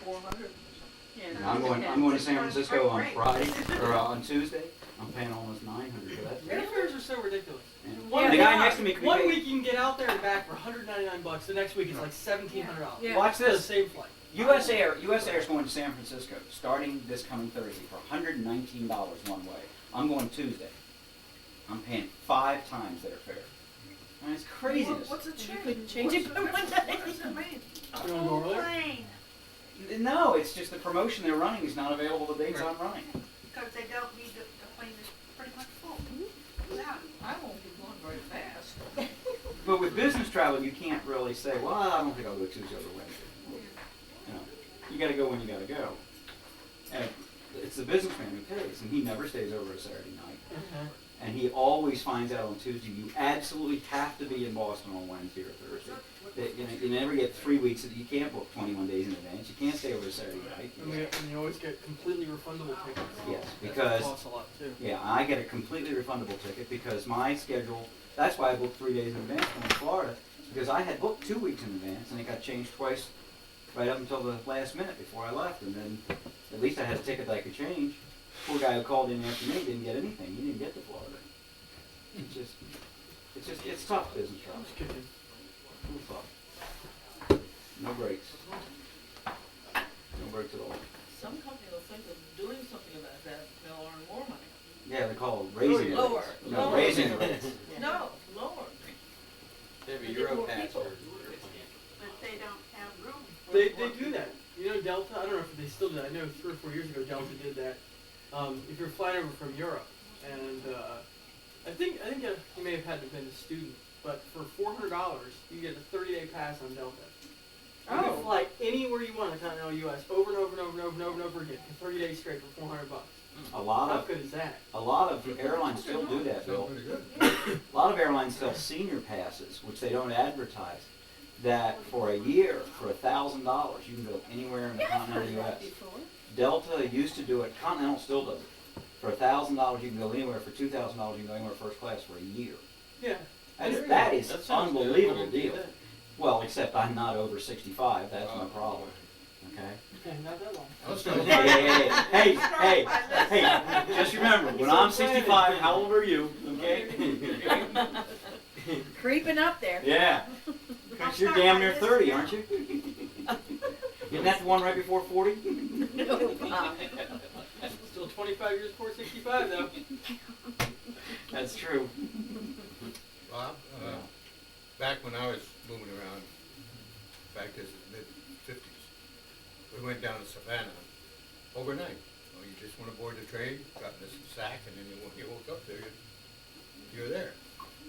400. And I'm going to San Francisco on Friday, or on Tuesday. I'm paying almost $900 for that. Airfares are so ridiculous. And the guy next to me could be One paying. week you can get out there and back for $199. The next week it's like $1,700. Yeah. Watch The this. same flight. U.S. Air is going to San Francisco starting this coming Thursday for $119 one way. I'm going Tuesday. I'm paying 5 times their fare. I mean, it's craziness. What's the You change? couldn't change it by one What day. does it mean? You wanna go earlier? Plane. No, it's just the promotion they're running is not available the dates I'm running. Because they don't need the plane is pretty much full. Yeah, I won't be going very fast. But with business travel, you can't really say, well, I don't think I'll go Tuesday or Wednesday. You know, you got to go when you got to go. And it's the businessman who pays, and he never stays over a Saturday night. And he always finds out on Tuesday, you absolutely have to be in Boston on Wednesday or Thursday. You never get 3 weeks, you can't book 21 days in advance. You can't stay over a Saturday night. And you always get completely refundable tickets. Yes, That because, costs a lot too. yeah, I get a completely refundable ticket because my schedule, that's why I booked 3 days in advance when in Florida, because I had booked 2 weeks in advance and it got changed twice right up until the last minute before I left. And then at least I had a ticket that I could change. Poor guy who called in after me didn't get anything. He didn't get to Florida. It's tough business travel. Just kidding. It's tough. No breaks. No breaks at all. Some company will think of doing something about that, they'll earn more money. Yeah, they call it raising the Lower. rates. No, Lower. raising the rates. No, lower. They have a They get Euro more pass people. or But they don't have room. for They more do that. You know Delta? I don't know if they still do that. I know 3 or 4 years ago Delta did that. If you're flying over from Europe, and I think you may have had to have been a student, but for $400 you get a 30-day pass on Delta. You can fly anywhere you want in the continental U.S. over and over and over and over and over and over again for 30 days straight for $400. A lot How of good is that? airlines still do that, Bill. pretty good. A lot of airlines sell senior passes, which they don't advertise. That for a year, for $1,000, you can go anywhere in the continental U.S. Delta used to do it. Continental still does it. For $1,000, you can go anywhere. For $2,000, you can go anywhere first class for a year. Yeah. That is That sounds good. unbelievable Why don't you do deal. that? Well, except I'm not over 65. That's my problem. Okay. Okay, not that long. I was Hey, gonna hey, hey, hey, hey, hey! Just remember, when I'm 65, how old are you? Okay. Creeping up there. Yeah. I'll You're start damn my near list 30, now. aren't you? Isn't that the one right before 40? No, Bob. Still 25 years before 65 though. That's true. Bob, back when I was moving around, back in the mid-50s, we went down to Savannah overnight. Well, you just went aboard the train, got in this sack, and then when you woke up there, you're there.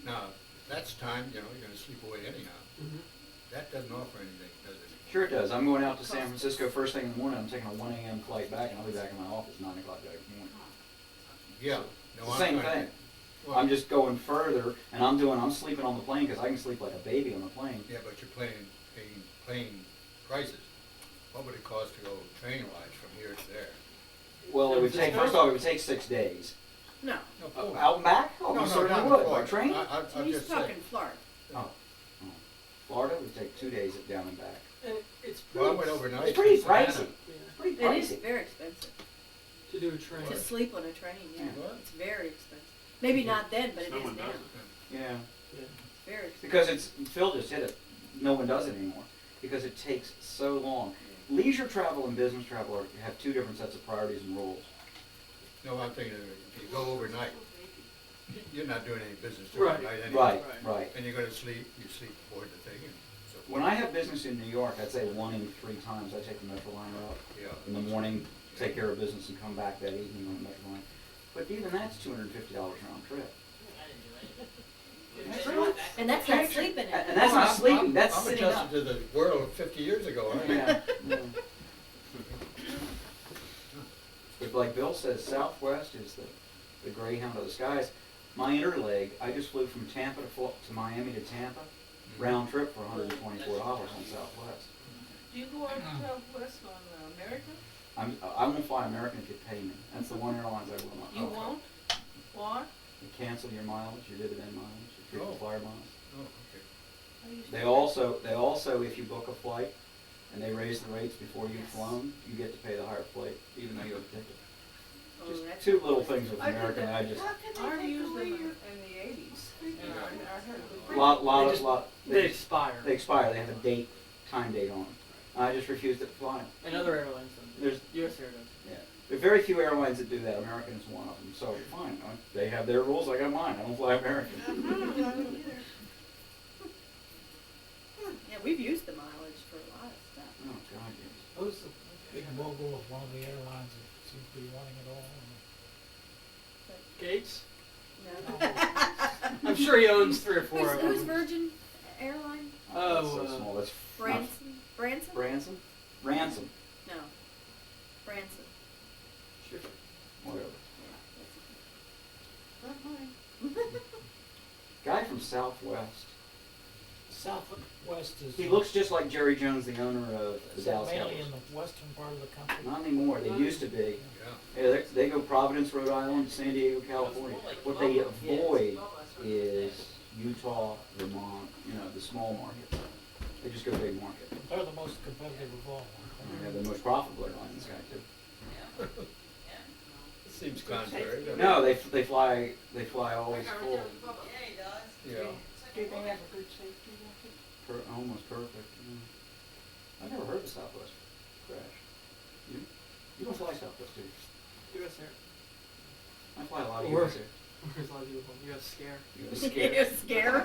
Now, that's time, you're going to sleep away anyhow. That doesn't offer anything, does it? Sure it does. I'm going out to San Francisco first thing in the morning. I'm taking a 1 a.m. flight back, and I'll be back in my office 9 o'clock that morning. Yeah. No, It's the same thing. I'm just going further, and I'm sleeping on the plane because I can sleep like a baby on the plane. Yeah, but you're paying plane prices. What would it cost to go train-wise from here to there? Well, it would take, first off, it would take 6 days. No, Out and back? Oh, No, you no, certainly not would. By Florida. train? I'm he's just talking saying. Florida. Florida would take 2 days down and back. And it's pretty, Well, I went overnight. It's pretty to Savannah. pricey. yeah, Pretty It is pricey. very expensive to do a train. to sleep on a train. Yeah, What? it's very expensive. Maybe not then, but it is now. Yeah. It's very expensive. Because Phil just hit it. No one does it anymore because it takes so long. Leisure travel and business travel have 2 different sets of priorities and rules. No, I'm thinking if you go overnight, you're not doing any business Right. overnight anyway. Right. And you're going to sleep, you sleep aboard the thing and so forth. When I have business in New York, I'd say 1 in 3 times I take the Metroliner up Yeah. in the morning, take care of business, and come back that evening on the Metroliner. But even that's $250 round trip. And that's not sleeping in And it. that's not sleeping. That's I'm sitting adjusted up. to the world of 50 years ago, aren't I? Yeah. But like Bill says, Southwest is the Greyhound of the skies. My interleg, I just flew from Tampa to Miami to Tampa, round trip for $124 on Southwest. Do you go out to Southwest on American? I won't fly American if you pay me. That's the one airlines I will not. You won't? Why? You cancel your mileage, your dividend mileage, your frequent Oh. flyer miles. Oh, okay. They also, if you book a flight and they raise the rates before you've flown, you get to pay the higher plate, even though you have a ticket. Oh, Just that's- two little things with I did American, that. I just, I used them in the eighties, and I had. They expire. they expire, they have a date, time date on them. I just refused to fly them. And other airlines don't. There's- US Air does. Yeah. There are very few airlines that do that, American is one of them, so fine, they have their rules, I got mine, I don't fly American. Yeah, we've used the mileage for a lot of stuff. Oh, God, yes. Who's the big mogul of one of the airlines that seems to be running it all? Gates? No. I'm sure he owns 3 or 4 of them. Who's Virgin Airline? Oh, That's so small, that's Branson? Branson? Branson? Ransom, No. Branson. Sure. whatever. Yeah, that's okay. Not mine. Guy from Southwest. Southwest is. He looks just like Jerry Jones, the owner of the Is that Dallas mainly Cowboys. in the western part of the country? Not anymore, they used to be. Yeah. Yeah, they go Providence, Rhode Island, San Diego, California. What they avoid is Utah, Vermont, the small markets. They just go big market. They're the most competitive of all. And they have the most profitable airline, this guy too. It seems contrary. doesn't it? No, they fly always full. Yeah. Do they have a good safety record? Almost perfect. Yeah. I've never heard of Southwest crash. You don't fly Southwest, do you? US Air. I fly a lot of Or- US Air. There's a lot of people. You got scare. You have a scare. Scare.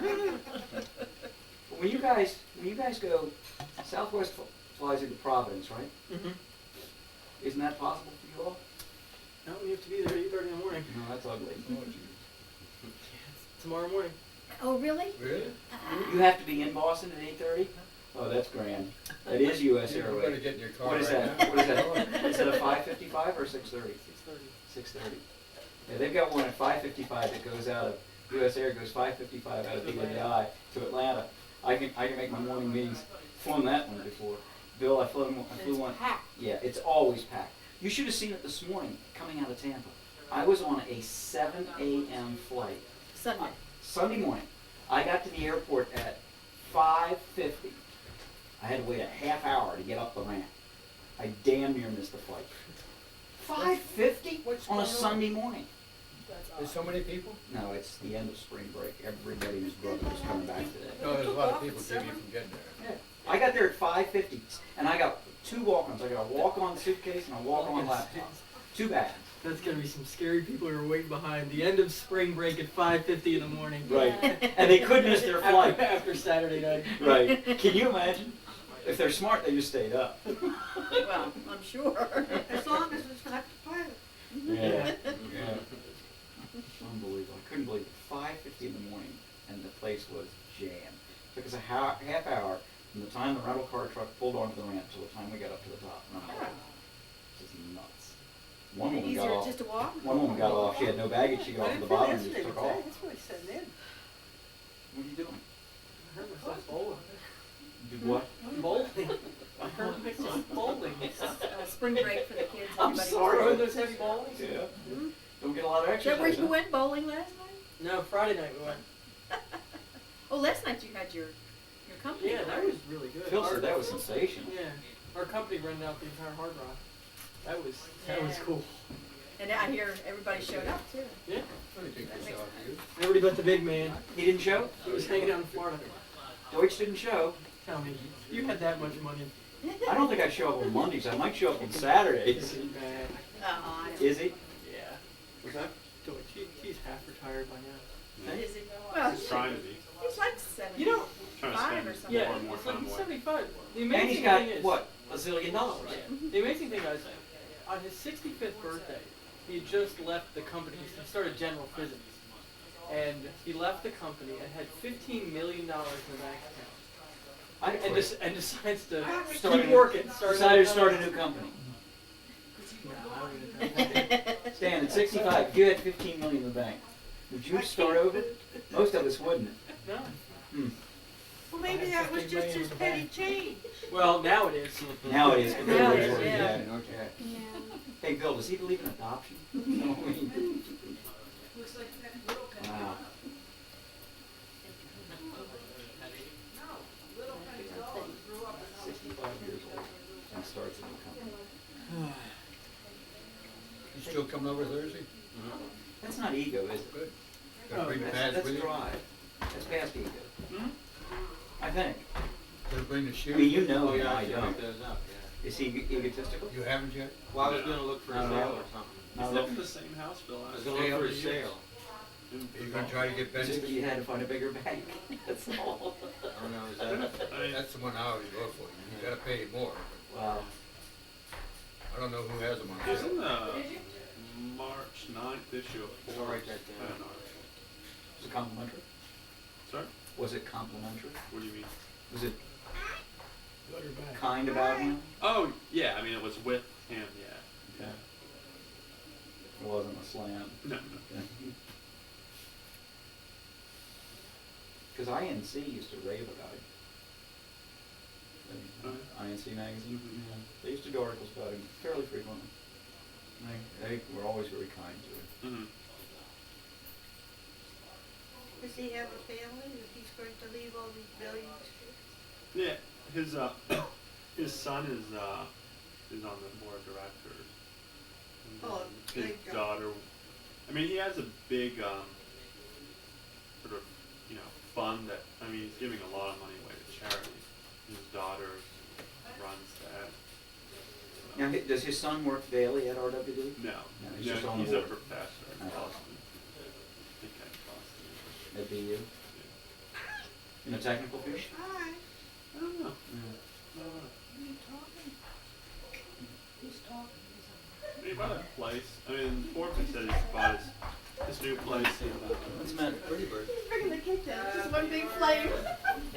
When you guys go, Southwest flies into Providence, right? Mm-hmm. Isn't that possible for you all? No, you have to be there at 8:30 in the morning. No, that's ugly. Tomorrow morning. Oh, really? Really? You have to be in Boston at 8:30? Oh, that's grand. That is U.S. You better Airways. get in your car What is right that? now. What is that? Is it a 5:55 or 6:30? 6:30. 6:30. Yeah, they've got one at 5:55 that goes out of U.S. Air goes 5:55 out of BWI to Atlanta. I can make my morning meetings. Flown that one before. Bill, I flew one. Packed. Yeah, it's always packed. You should have seen it this morning coming out of Tampa. I was on a 7 a.m. flight. Sunday. Sunday morning. I got to the airport at 5:50. I had to wait a half hour to get up the ramp. I damn near missed the flight. 5:50 What's on going a on? Sunday morning. There's so many people? No, it's the end of spring break. Everybody and his brother was coming back today. No, there's a lot of people keeping you from getting there. Yeah. I got there at 5:50, and I got 2 walk-ons. I got a walk-on suitcase and a walk-on laptop. 2 bags. That's gonna be some scary people who are waiting behind the end of spring break at 5:50 in the morning. Right. And they could miss their flight. After Saturday night. Right. Can you imagine? If they're smart, they just stayed up. Well, I'm sure. As long as it's not the pilot. Yeah. Yeah. Unbelievable. I couldn't believe it. 5:50 in the morning, and the place was jammed. Took us a half hour from the time the rental car truck pulled onto the ramp till the time we got up to the top. And I'm like, this is nuts. One woman got Easier off. just to walk? One woman got off. She had no baggage. She got off at the bottom and just took off. That's what I said then. What are you doing? I hurt myself bowling. Did what? Bowling. I hurt myself bowling. Spring break for the kids. I'm Everybody sorry. Throwing was- those heavy bowlings? Yeah. Hmm? Don't get a lot of Is that where exercise. you huh? went bowling last night? No, Friday night we went. Oh, last night you had your company. Yeah, that was really good. Phil said that was sensational. Yeah, our company rented out the entire Hard Rock. That was Yeah. cool. And I hear everybody showed up too. Yeah, What do you think That this makes out you? everybody but the big man. He didn't show? He was hanging out in Florida. Deutsch didn't show. Tell me, you had that much money. I don't think I show up on Mondays. I might show up on Saturdays. Isn't bad. I don't Is he? Yeah. What's that? He's half retired by now. know. Is he? Well, He's trying to be. he's like 75 You know, Trying to spend or something. yeah, more and more it's like time he's away. 75. The And amazing he's got, thing is, what, $1 zillion? Yeah. The amazing thing is, on his 65th birthday, he just left the company. He started General Physics, and he left the company and had $15 million in the bank account. I And, and decides to Started- keep working. decided to start a new company. No, I don't even know. Stan, at 65, if you had $15 million in the bank, would you start over? Most of us wouldn't. No. Hmm. Well, maybe that was just his petty change. Well, now it is. Now it is. Now it is, yeah. Okay. Yeah. Hey, Bill, does he believe in adoption? No, I mean, Looks like that little guy. wow. No, little Penny Doll grew up in 65 years old. starts a new company. You still coming over Thursday? That's not ego, is it? Good. Gotta bring the That's, pads that's with you? drive. That's past ego. Hmm? I think. Gotta bring the I shoes? mean, you know Oh, him, yeah, I I should don't. pick those up, yeah. Is he egotistical? You haven't yet? Well, I was gonna look for a No, no. sale or something. No, He's no. lived in the same house for the I last was gonna look for a sale. Are you gonna try to get It's just that Ben's? you had to find a bigger bank. That's all. I don't know, is that, That's the one I always go for. You gotta pay more. Wow. I don't know who has them on There's sale. in the March 9th issue of I'll Forbes. write that down. an article. Was it complimentary? Sorry? Was it complimentary? What do you mean? Was it Good or bad? kind about him? Oh, yeah, I mean, it was with him, yeah. Okay. It wasn't a slam. No, no. Because INC used to rave about him. INC magazine. Yeah. They used to do articles about him fairly frequently. They were always very kind to him. Mm-hmm. Does he have a family that he's going to leave all these billions to? Yeah, his his son is on the board of directors. And Oh, his big job. daughter, I mean, he has a big sort of, you know, fund that, I mean, he's giving a lot of money away to charities. His daughter runs that. Now, does his son work daily at RWD? No, No, he's just on he's the a board. professor in Oh. Boston. I think at Boston. At BU? In a technical field? Hi, I don't know. Yeah. I don't know. what are you talking? Who's talking? He bought a place. I mean, Forbes said he bought his new place in What's meant? Pretty bird. He's bringing the kids in, it's just one big flame.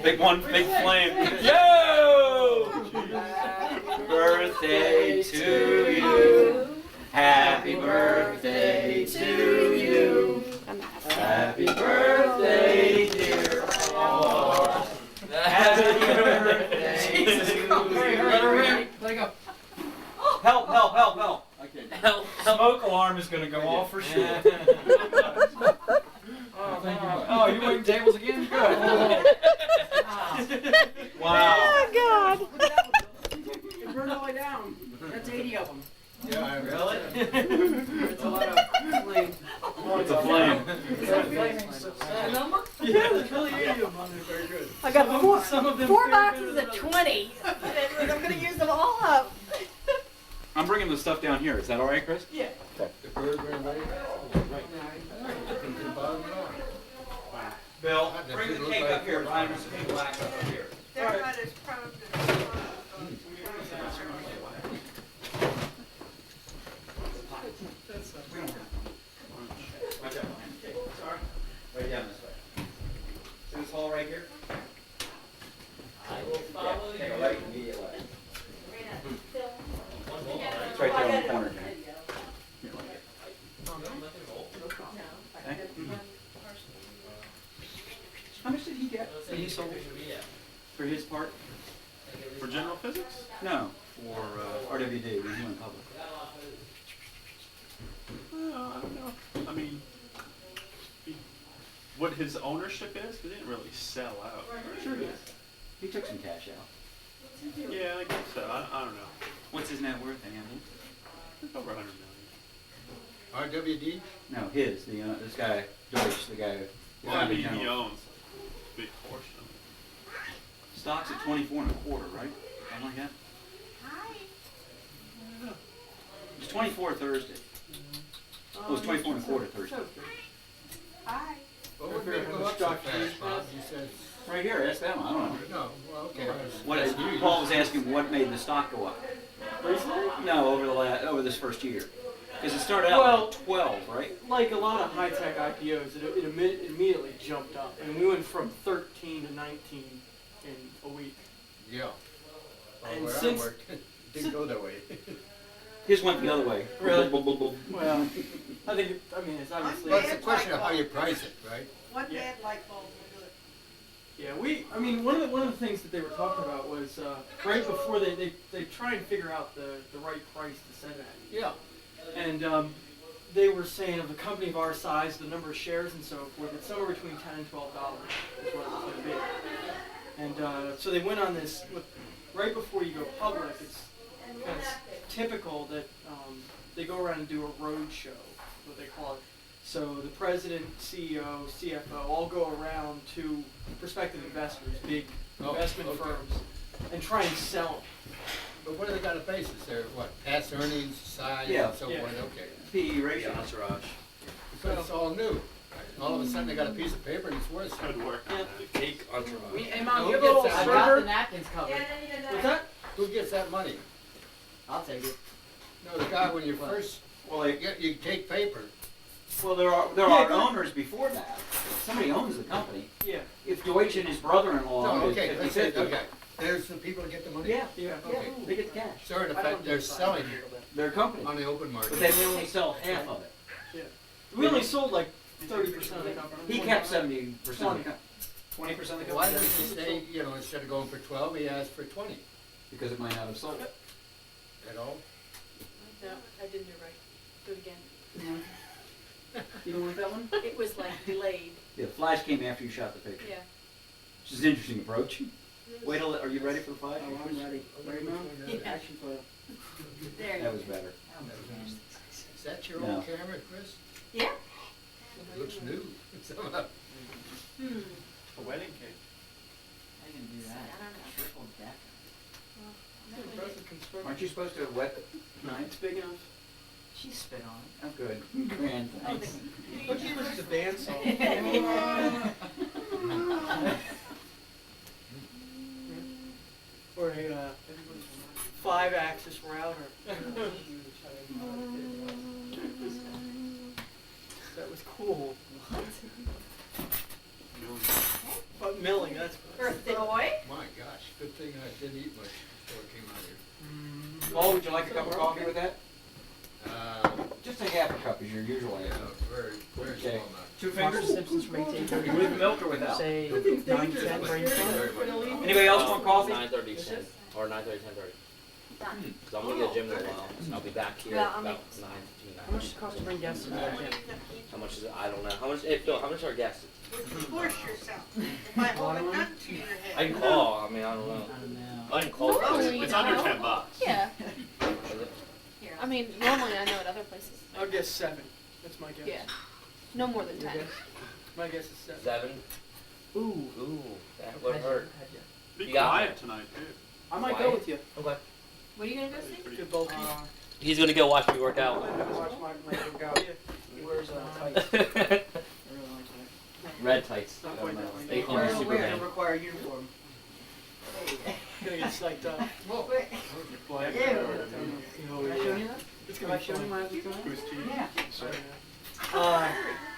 Big one, big flame. Yo! Happy birthday to you. Happy birthday to you. Happy birthday, dear Lord. Happy birthday to you. Let it go. Help, help, help, help. Help, Smoke alarm is gonna go off for sure. Oh, thank you. Oh, you waiting tables again? Good. Wow. Oh, God. It burned all the way down. That's 80 of them. Yeah, I Really? It's a lot of flame. It's a flame. Is that flame? number? Yeah, there's really 80 of them on there. Very good. I got four, Some of them four fare better boxes than of others. 20. I'm going to use them all up. I'm bringing the stuff down here. Is that all right, Chris? Yeah. The bird ran right. The bottom of it all. Bill, bring the cake up here. Brian, there's a big black up here. They're not as proud of We don't have one. I've got one. Okay, sorry. Right down this way. See this hall right here? I will follow Take a you. right immediate left. It's right there on the corner, Jim. Here, like it. Okay. How much did he get when he sold for his part? For general physics? No, for RWD when he went public. Well, I don't know. I mean, what his ownership is? 'Cause he didn't really sell out. Sure he is. He took some cash out. Yeah, I guess so. I don't know. What's his net worth, Andy? It's over 100 million. RWD? No, his. This guy, Deutsch, the guy. who Well, I founded mean, he General. owns a big portion of it. Stock's at 24 and a quarter, right? Something like that. Hi. It was 24 Thursday. It was 24 and a quarter Thursday. Hi. Well, we're gonna go up so fast, Bob. You said, Right here, ask them. I don't know. no, well, okay. What Paul was asking, what made the stock go up? Recently? No, over this first year, because it started out Well- at 12, right? Like a lot of high-tech IPOs, it immediately jumped up. I mean, we went from 13 to 19 in a week. Yeah. Well, And where I since- worked, it didn't go that way. His went the other way. Really? Boom, boom, boom, boom. Well, I think, it's obviously... Well, it's a question of how you price it, right? One Yeah. bad light bulb will do it. Yeah, one of the things that they were talking about was right before they try and figure out the right price to set at. Yeah. And they were saying of a company of our size, the number of shares and so forth, it's somewhere between $10 and $12 is what it was going to be. And so they went on this, right before you go public, it's typical that they go around and do a road show, what they call it. So the president, CEO, CFO all go around to prospective investors, big investment firms, and try and sell them. But what do they got to base this? Their what? Past earnings, size, Yeah. and so Yeah. forth. Okay. PE ratio. Yeah, entourage. But it's all new. All of a sudden they got a piece of paper and it's worth Good something. work on Yeah. that. Cake entourage. Hey Mom, Who you have a gets little that? I got the server? napkins covered. What's that? Who gets that money? I'll take it. No, the guy when you first Well, they, you take paper. well, there are Yeah, owners before that. Somebody owns the company. Yeah. If Deutsch and his brother-in-law No, own okay, it, let's 50-50. say, okay. There's the people that get the money. Yeah, Yeah. Okay. they get the cash. So in I don't effect, do they're side selling a it little bit. Their company, on the open market. but they only sell half of it. We only sold like 30% of the company. He kept 70% of the company. 20% of the Why company. didn't he say, you know, instead of going for 12, he asked for 20 Because it might not have sold it. at all? No, I didn't do it right. Do it again. You don't want that one? It was like delayed. Yeah, the flash came after you shot the picture. Yeah. Which is an interesting approach. Wait till, are you ready for the flash? Oh, I'm ready. Ready, Mom? Yeah. Action photo. There you That go. was better. Is that your No. old camera, Chris? Yeah. It looks new. Somehow. Hmm. A wedding cake. I can do I that. don't know. Triple decker. Impressive construction. Aren't you supposed to wet the knife? It's big enough. She spit on it. Oh, good. Grand, thanks. Look, you listen to the band song. Or a 5-axis router. That was cool. But milling, that's Birthday boy. My gosh, good thing I didn't eat much before I came out here. Paul, would you like a cup of coffee with that? Uh, Just a half a cup is your usual yeah, answer. very, very Okay. small amount. 2 Mark fingers? Simpson's from 1830. With milk or without? Say Nothing's 9 dangerous. 10 brain Very much. Anybody else want coffee? 9:30, 10, or 9:30, 10:30. Done. Because I'm going to get a gym in a while. So I'll be back here Well, I'll about make- 9:15. How much does it cost to bring guests to that gym? How much is it? I don't know. How much? Hey, Phil, how much are guests? Force yourself. If I hold a gun to your head. I can call. I mean, I don't know. I don't know. I can call. It's under $10. Yeah. Is it? Here. I mean, normally I know at other places. I'll guess 7. That's my guess. Yeah. No more than Your 10. guess? My guess is 7. 7? Ooh. Ooh, that would hurt. Be You got quiet tonight, too. I might go Quiet. with you. Okay. What are you gonna go see? Good bulky. He's going to go watch me work out. Watch my workout. Yeah. He wears tights. Red I really like tights. Not quite that way. They call me Wear Superman. require a uniform. Gonna get psyched up. Whoa. Black. Ew. You know, Can I show you that? It's Can gonna I be show you fun. my other tool? Who's cheating? Yeah.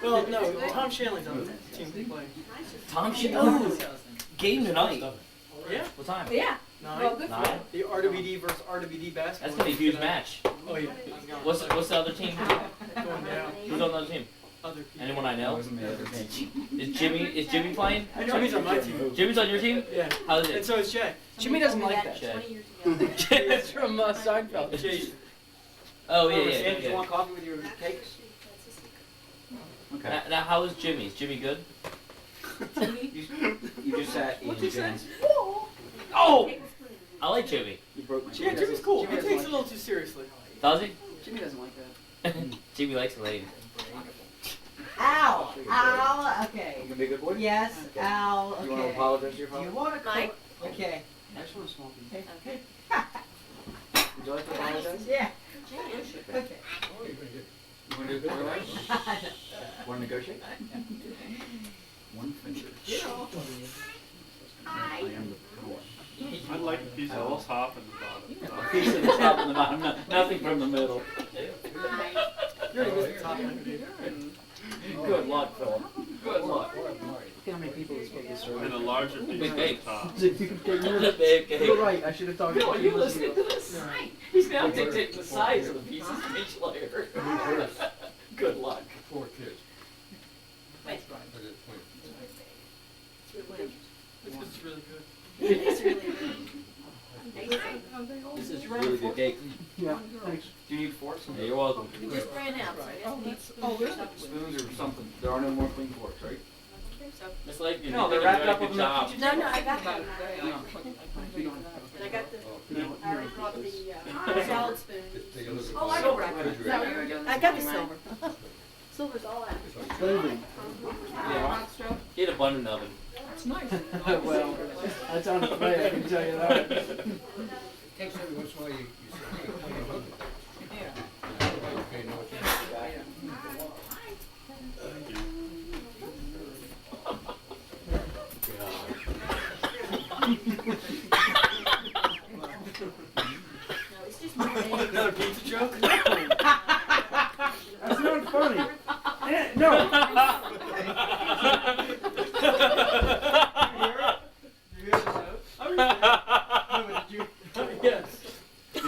Well, no, Tom Shanley's on the team to play. Tom shit. Oh. Game tonight. Yeah. What time? Yeah. Well, 9. good for 9? you. The RWD versus RWD basketball. That's going to be a huge match. Oh yeah. What's the other team? Going down. Who's on the other team? Other people. Anyone I That know? wasn't the other thing. Is Jimmy playing? Jimmy's on my team. Jimmy's on your team? Yeah. How's And it? so is Jay. Jimmy doesn't Somebody like told me that. 20 years ago. It's from Seinfeld. Jason. Oh, yeah, Sam, yeah. do you yeah. want coffee with your cakes? Okay. Now, how is Jimmy? Is Jimmy good? You just sat in Jen's. Oh! I like Jimmy. You broke my Yeah, Jimmy's cool. He takes it a little too seriously. Does he? Jimmy doesn't like that. Jimmy likes a lady. Ow! Ow! Okay. You gonna be a good boy? Yes. Okay. Ow! You wanna Okay. apologize to your Do you father? want to Mike? Okay. I just want a small piece. Okay. Would you like to apologize? Yeah. Jan. Okay. Oh, you're gonna get You wanna do a good boy? Wanna negotiate? One finger. I am the power. I'd like a piece of the top and the bottom. A piece of the top and the bottom, nothing from the middle. You already missed the top one. Good luck, Philip. Good luck. Look how many people this book is And a larger piece Big at cake. the top. Big cake. You're right, I should have thought. Bill, are you listening to this? He's gonna have to dictate the size of the pieces each layer. Good luck. poor kid. Wait. At this point. It's 'cause it's really good. It's really good. This is really good cake. Yeah, thanks. Do you need forks? Yeah, you're welcome. We just ran out, so I guess we need Spoons or something. There are no more clean forks, right? So, It's like you No, did they're a wrapped very up good with job. no, I got About them. it today. No. And I got the, No. I already brought the salad spoon. Just take a look at Oh, I mine. know where I put it. Refrigerator. Is that what you were doing? I got the silver. Silver's all out. It's like- Yeah. Get a bun in the oven. That's nice. Well, that's on the way, I can tell you that. Takes every once in a while you say, hey, what are you hungry? Yeah. You pay no attention. No, it's just my eggs. Another pizza joke? That's not funny. Yeah, no. Yes. You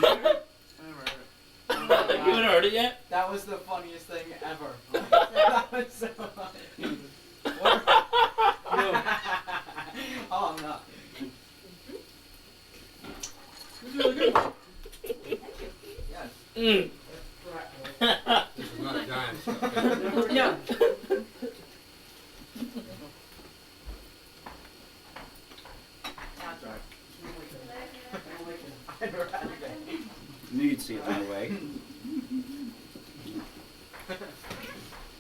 haven't heard it yet? That was the funniest thing ever. That was so funny. What? No. Oh, I'm not. This is really good. Yes. Mm. This is not a dime stuff. Yeah. That's right. I'd rather get- You'd see it my way.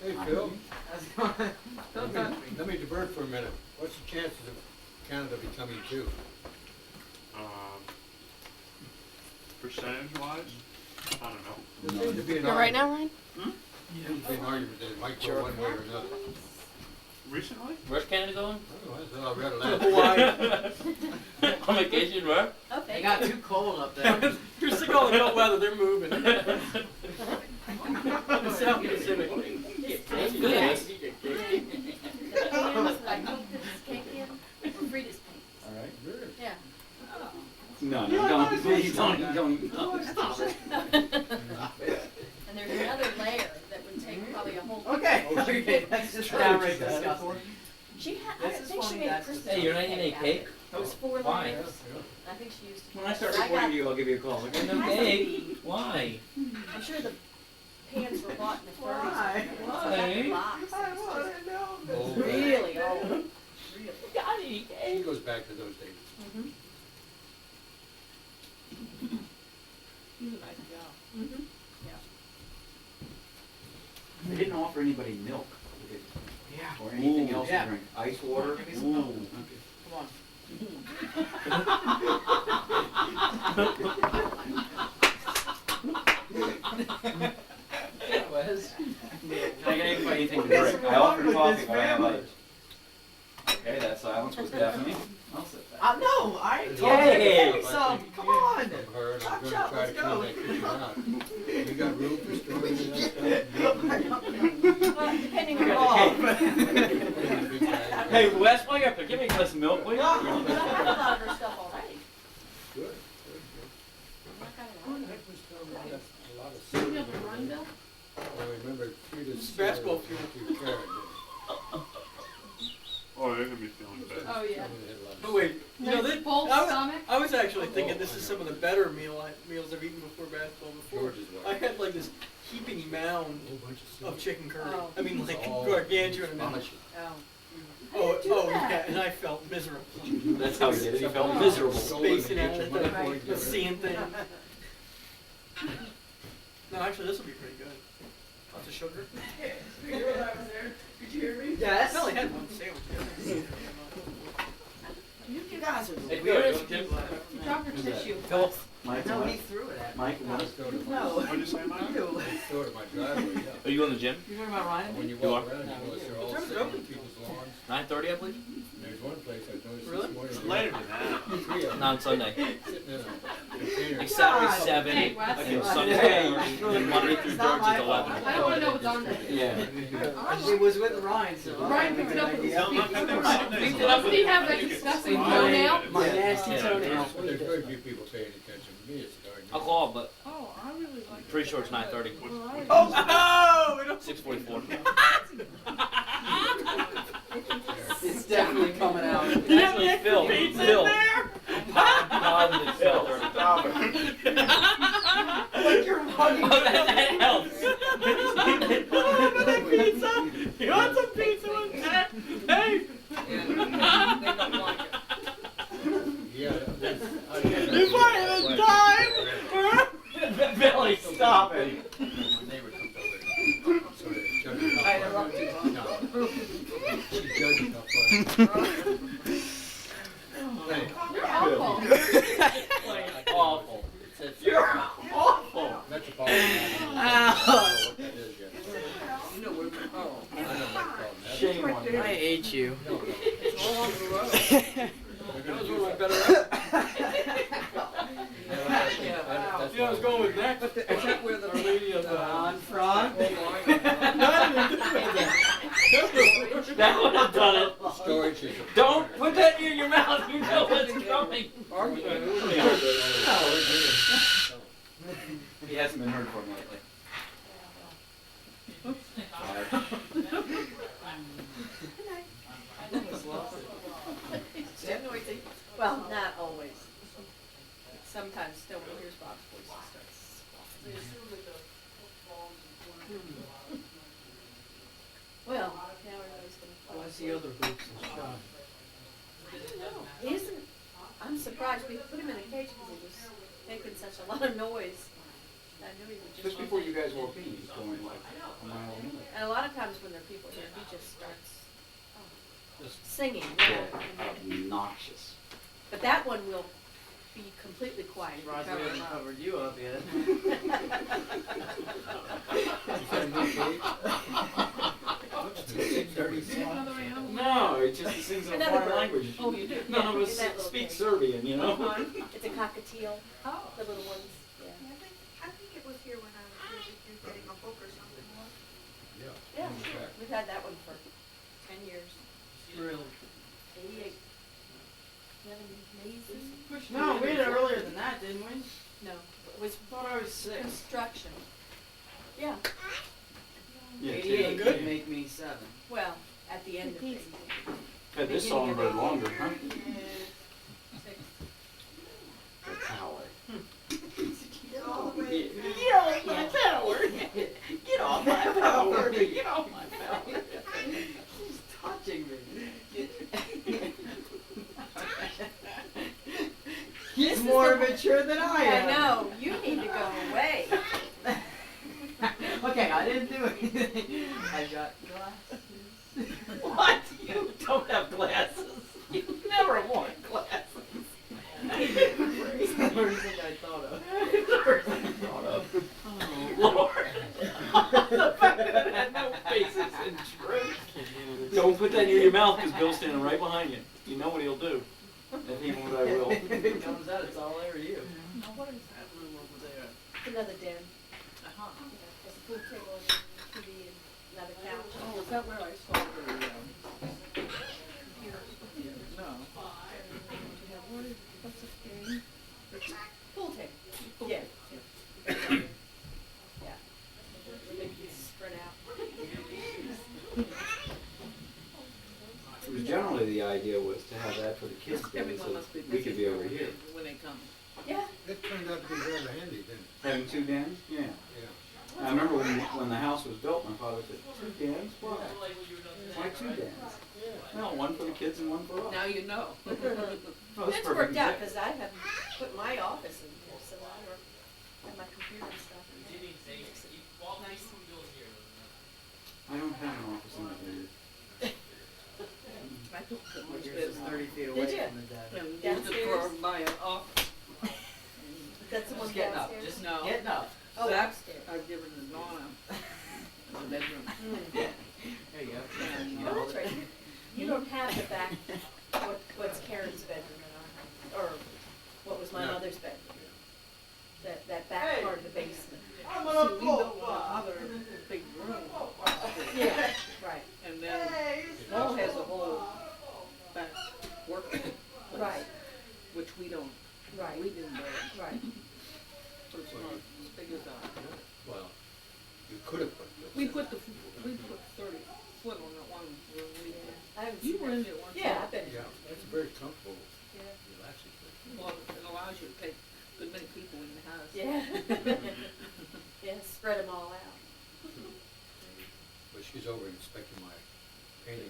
Hey, Phil, That's going- Don't touch me. let me divert for a minute. What's the chances of Canada becoming Jew? Percentage wise, I don't know. There seems to be an You're right argument. now, Ryan? Seems to be an argument that it might go one way or another. Recently? Where's Canada going? I don't know, I read it last Hawaii. On vacation, where? Oh, They thank got you. too cold up there. You're sick of all the cold weather, they're moving. South Pacific. That's good. The pans that I cooked this cake in were Frida's paint. All right. Really? Yeah. No, no, don't, please don't. Stop it. And there's another layer that would take probably a whole. Okay, okay, that's just downright disgusting. She had, I This is think she funny, made a that's Christmas Hey, you're not eating any out of cake? it. It was 4 Why? layers. I think she used. When I start got- recording you, I'll give you a call. Okay? No cake. Why? I'm sure the pans were bought in the 30s. Why? Why? Box. I wanna know. Oh, Really old. Really. Gotta eat He cake. goes back to those days. Mm-hmm. He's a nice guy. Mm-hmm. They didn't offer anybody milk Yeah. or anything Ooh. else Yeah. to drink. Ice water. Give me some milk. Ooh. Come on. It was. Can I get anybody anything to drink? I offered coffee, but I have others. Okay, that silence was deafening. I'll sit back. No, I told you Yay. to take some. Come on. From her, and I'm Chop, gonna chop, try to let's clean go. that kitchen out. You got room for storing that Well, depending I on. got the cake. Hey, Wes, while you're up there, give me a glass of milk, will you? I have a lot of her stuff already. Good, good, I'm not gonna lie. good. That was probably a lot of You silver. have to run, Bill? I remember Frida's. This is basketball field. Oh, they're gonna be feeling bad. Oh, yeah. Oh wait, you know Nice this, full I was, stomach. I was actually thinking this is some of the better meals I've eaten before basketball. Before George's I wife. had like this heaping mound Whole bunch of silver. of chicken curry. Oh. I mean like Oh, gargantuan amount. astonishing. Oh. Oh, do oh that. yeah, and I felt miserable. That's how he did it. He felt Oh. miserable. Spacing out Get at your money the, for it, the get seeing thing. No, actually this will be pretty good. Lots of sugar. Could you hear me? Yes. I only had one sandwich. You guys are the Hey, weirdest Phil, you people. Drop your tissue. Philip, Mike, No, he Mike, threw it at me. Mike, Let's go to my, No. What'd you say, Mike? You. let's go to my driveway, yeah. Are you in the gym? You talking about Ryan? When you You walk are? around, you notice they're all What time is it sitting open? on people's lawns. 9:30, I believe. There's one place I noticed Really? this morning. It's later than that. Three of them Not on Sunday. sitting in a container. Like Saturday God. 7, Hey, Wes. and Sunday Hey. 7:30, and Monday through It's not Thursday my fault. 11. I don't wanna know what's on there. yeah. It was with Ryan, so. Ryan picked it up with his Tell feet. him I think Sundays. Doesn't he have that disgusting toenail? My nasty Yeah, toenail. there's very few people paying attention to me, it's darn. I'll call, but Oh, I really like it. pretty sure it's 9:30. Oh, we don't 6:44. It's definitely coming out. Actually, Phil. Phil. Positive Phil. Like you're hugging. That helps. pizza. You want some pizza with that? Hey, Charlie, stop it. My neighbor comes over there. So they judge it I how far. interrupted. No. She judges how far. Hey, You're awful. Awful. You're awful. that's a ball. Ow. What that is yet. You know where, oh, I don't know what to call that. Shame on you. I hate you. No, no. It's all on the road. They're That gonna was do one of my that. better. That's Yeah, I was why- going with next. But the, is that where the Our Lady of on front? That would have done it. Storage is. Don't put that near your mouth. You know what's coming. He hasn't been heard from lately. Well, not always. Sometimes still when he hears Bob's voice, he starts squawking. Well, now everybody's Oh, I gonna. see other groups in shop. He isn't, I'm surprised we put him in a cage because he was making such a lot of noise. I knew he would just. Just before you guys walked in, he's going like a mile a minute. And a lot of times when there are people here, he just starts Just- singing. Obnoxious. But that one will be completely quiet. if you Surprised cover we him haven't up. covered you up yet. Dirty song. No, it just he sings in a Another foreign bird. language. Oh, you do? None Yeah, of in us that little speak cage. Serbian, you know? It's a cockatiel. Oh. The little ones. Yeah. I think it was here when I was here, with you getting a book or something. Yeah. Yeah, in fact. we've had that one for 10 years. Really? 88. Isn't that amazing? No, we did it earlier than that, didn't we? No, it was I thought I was 6. construction. Yeah, Yeah, 88 Taylor. could make me 7. well, at the end of it. Had this song run longer, huh? Six. That's how All the way. Get off my power. Get off my power. Get off my power. She's touching me. He's more mature than I I am. know, you need to go away. Okay, I didn't do anything. I got glasses. What? You don't have glasses. You never worn glasses. It's the first thing I thought of. Oh, Lord. The fact that it had no faces and truth. Don't put that near your mouth because Bill's standing right behind you. You know what he'll do. If he won't, I will. If it comes out, it's all over you. Now, what is That room over there. another den? Uh-huh. Yeah, there's a pool table and TV and another couch. Oh, is that where I saw the, Computer. no. What's this game? Pool table. Yeah. Yeah. Make it spread out. It was generally the idea was to have that for the kids, then, Everyone so must be we could be over here. when they come. Yeah. It turned out to be rather handy, didn't it? Having 2 dens? Yeah. Yeah. I remember when the house was built, my father said, 2 dens? Why? Why 2 dens? No, one for the kids and one for us. Now you know. Oh, that's It's perfect worked out example. because I haven't put my office in here, so I work, have my computer and stuff. And it makes it nice. I don't have an office in that area. I took it which is 30 feet away Did you? from the desk. No, Used it downstairs? for my office. That's the one Just getting up, downstairs? just No. getting up. Oh, That's, upstairs. I've given the Donna the bedroom. Mm. There you go. And, you Oh, know, that's right. You don't have the back, what's Karen's bedroom in our, or what was my No. mother's bedroom? That back Hey. part of the basement. I'm gonna we built one other big room. Yeah, right, And then Paul has a whole back workplace. right, Which we don't, right, we didn't build. right. So it's not as big as that. Well, you could have put. We put 30 foot on that one room. We did. I haven't You seen were in that. it one Yeah, time. I've been. Yeah, that's very comfortable, Yeah. relaxing thing. Well, it allows you to take a good many people in the house. Yeah. Yeah, spread them all out. But she's over inspecting my painting.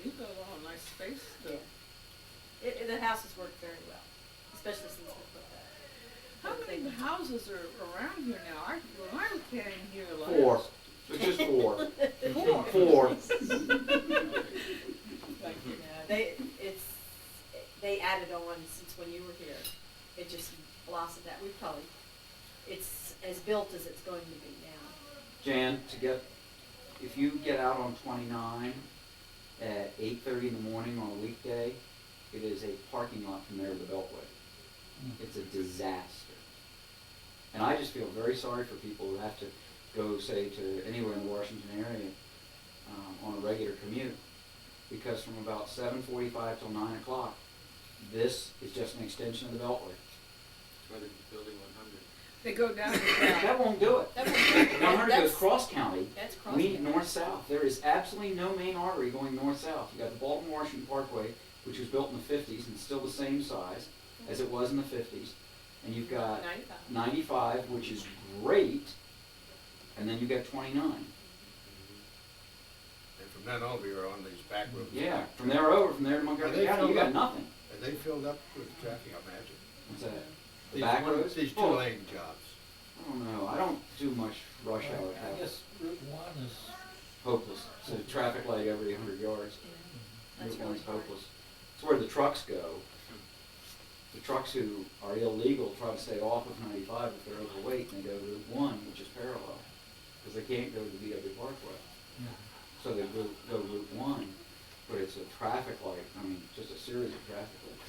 You've got a lot of nice space to. The house has worked very well, especially since we put that. How many many houses are around here now? When I came here last. 4. It's just 4. 4. Like, they added on since when you were here. It just blossomed out. It's as built as it's going to be now. Jan, if you get out on 29 at 8:30 in the morning on a weekday, it is a parking lot from there to the Beltway. It's a disaster. And I just feel very sorry for people who have to go, say, to anywhere in the Washington area on a regular commute. Because from about 7:45 till 9 o'clock, this is just an extension of the Beltway. That's why they're building 100. They go down to That won't do it. That was- 100 goes cross-county. That's We need cross. north-south. There is absolutely no main artery going north-south. You got the Baltimore-Washington Parkway, which was built in the 50s and still the same size as it was in the 50s. And you've got 95, which is great, and then you've got 29. And from then on, we were on these back roads. Yeah, from there to Montgomery County, you got nothing. Are they filled up with traffic, I imagine? What's that? The These back one- roads? These Oh, two-lane jobs. I don't know. I don't do much rush hour I traffic. guess Route 1 is, Hopeless. It's a traffic light every 100 yards. That's Route 1's really hard. hopeless. It's where the trucks go. The trucks who are illegal try to stay off of 95 if they're overweight, and they go Route 1, which is parallel, because they can't go to the VW Parkway. So they go Route 1, but it's a traffic light, I mean, just a series of traffic lights.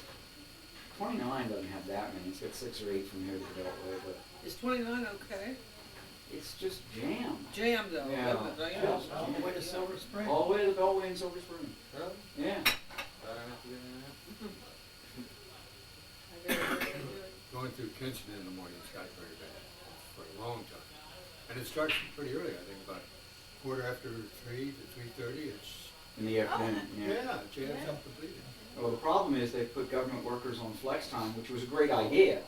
29 doesn't have that many, it's got 6 or 8 from here to the Beltway, but Is 29 okay? it's just jammed. Jammed though. Yeah. isn't it? Just all the way to Silver Spring. all the way to the Beltway in Silver Spring. Really? Yeah. Glad I don't have to get in that. I really do it. Going through Kinston in the morning has got very bad for a long time. And it starts pretty early, I think, about 3:15 to 3:30. It's, In the afternoon, yeah, it jams up completely. Well, the problem is they put government workers on flex time, which was a great idea,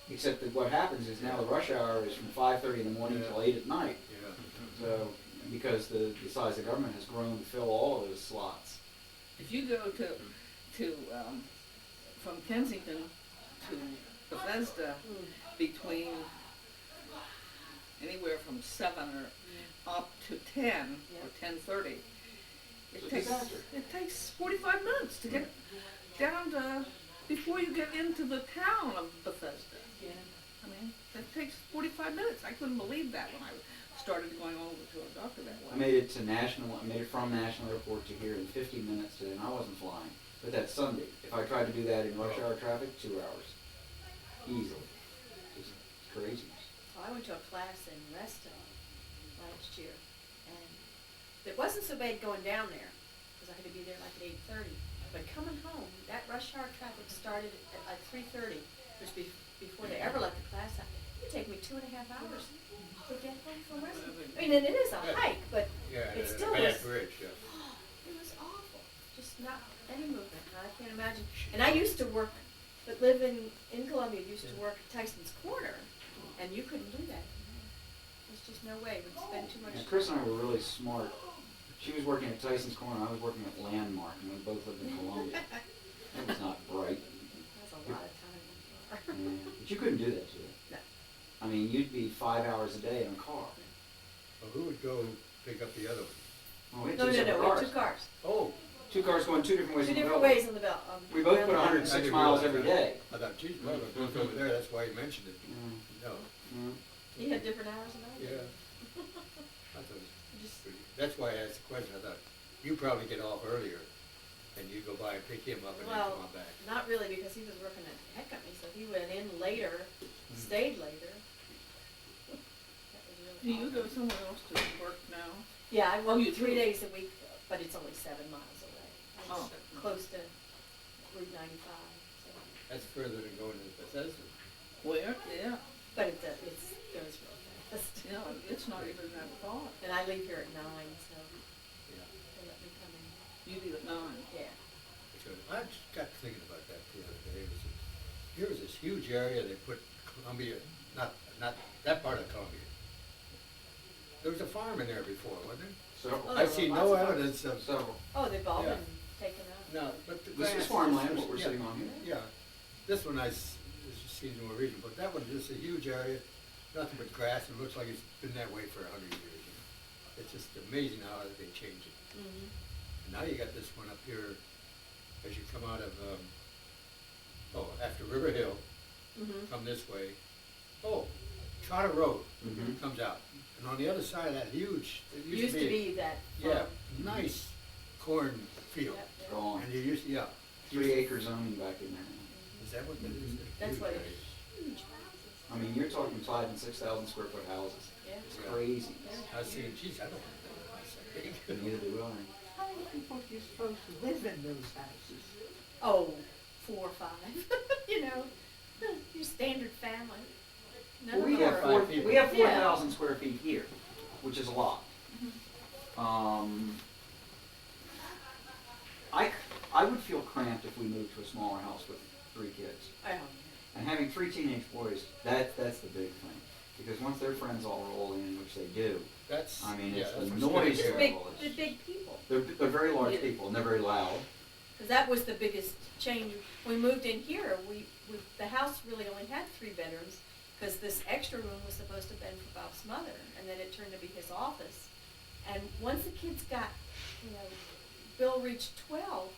except that what happens is now the rush hour is from 5:30 in the morning till 8 at night. Yeah. So, because the size of government has grown to fill all of those slots. If you go from Kensington to Bethesda between anywhere from 7 or up to 10 or 10:30, It's a disaster. it takes 45 minutes to get down to before you get into the town of Bethesda. Yeah. I mean, that takes 45 minutes. I couldn't believe that when I started going over to a doctor that way. I made it from National Airport to here in 15 minutes today, and I wasn't flying. But that's Sunday. If I tried to do that in rush hour traffic, 2 hours. Easily. Just crazy. Well, I went to a class in Reston last year, and it wasn't so bad going down there, because I had to be there like at 8:30. But coming home, that rush hour traffic started at like 3:30, which before they ever let the class out. It would take me 2.5 hours to get home from Reston. I mean, and it is a hike, but Yeah, it and still a was, bad bridge, yeah. it was awful. Just not any movement. I can't imagine. And I used to work, but live in Columbia, used to work at Tyson's Corner, and you couldn't do that. There's just no way. We'd spend too much And time. Chris and I were really smart. She was working at Tyson's Corner, I was working at Landmark, and we both lived in Columbia. That was not bright. That's a lot of time. Yeah. But you couldn't do that, to it. No. I mean, you'd be 5 hours a day in a car. Well, who would go pick up the other one? Oh, we had No, two no, separate no, we had cars. 2 cars. Oh, 2 cars going 2 different ways Two on the different Beltway. ways on the belt. We both put around the- 106 I miles didn't every realize day. I thought, geez, well, they're both over there, that's why you mentioned it. Yeah. No, Yeah. You had different hours than I did. yeah. I thought it was Just, pretty, that's why I asked the question, I thought, you probably get off earlier, and you go by and pick him up and then well, come on back. not really, because he was working at the tech company, so he went in later, stayed later. That was really Do you awful. go somewhere else to work now? Yeah, I work you 3 do? days a week, but it's only 7 miles away. Oh. It's close to Route 95, so. That's further than going to Bethesda. Where? Yeah. But it goes real fast. You know, it's not even that far. And I leave here at 9, so Yeah. they let me come in. You leave at 9. Yeah. Because I just got thinking about that the other day. Here was this huge area, they put Columbia, not that part of Columbia. There was a farm in there before, wasn't there? Several. Oh, I see lots no of farms. evidence of, Several. Oh, they've all Yeah. been taken out. no, but the This grass is farmland, what we're yeah, sitting on here. Yeah, this one I seasonal region, but that one is just a huge area, nothing but grass, and it looks like it's been that way for 100 years. You know? It's just amazing how they change it. Mhm. And now you got this one up here, as you come out of, after River Hill, Mhm. come this way. Oh, Charter Road Mhm. comes out. And on the other side of that huge, it Used to be that. yeah, farm. nice corn field. Yep, yep. Gone. And you used, yeah. 3 acre zoning back in there. Is that what that is? That's Huge what it area. is. Huge houses. I mean, you're talking 5,000 and 6,000 square foot houses. Yeah. It's Yeah. crazy. I was thinking, geez, I don't want that house that big. Neither do I. How many people do you supposed to live in those houses? Oh, 4 or 5. You know, your standard family. None Well, we of them have are- five people. we have Yeah. 4,000 square feet here, which is a lot. I would feel cramped if we moved to a smaller house with 3 kids. Oh, And having 3 teenage boys, that's the big thing. Because once their friends all roll in, which they do, That's, I mean, yeah, it's that's the what's noise good Just here. big, level the is- big people. They're very large Yeah. people, and they're very loud. Because that was the biggest change. When we moved in here, the house really only had 3 bedrooms, because this extra room was supposed to have been for Bob's mother, and then it turned to be his office. And once the kids got, Bill reached 12,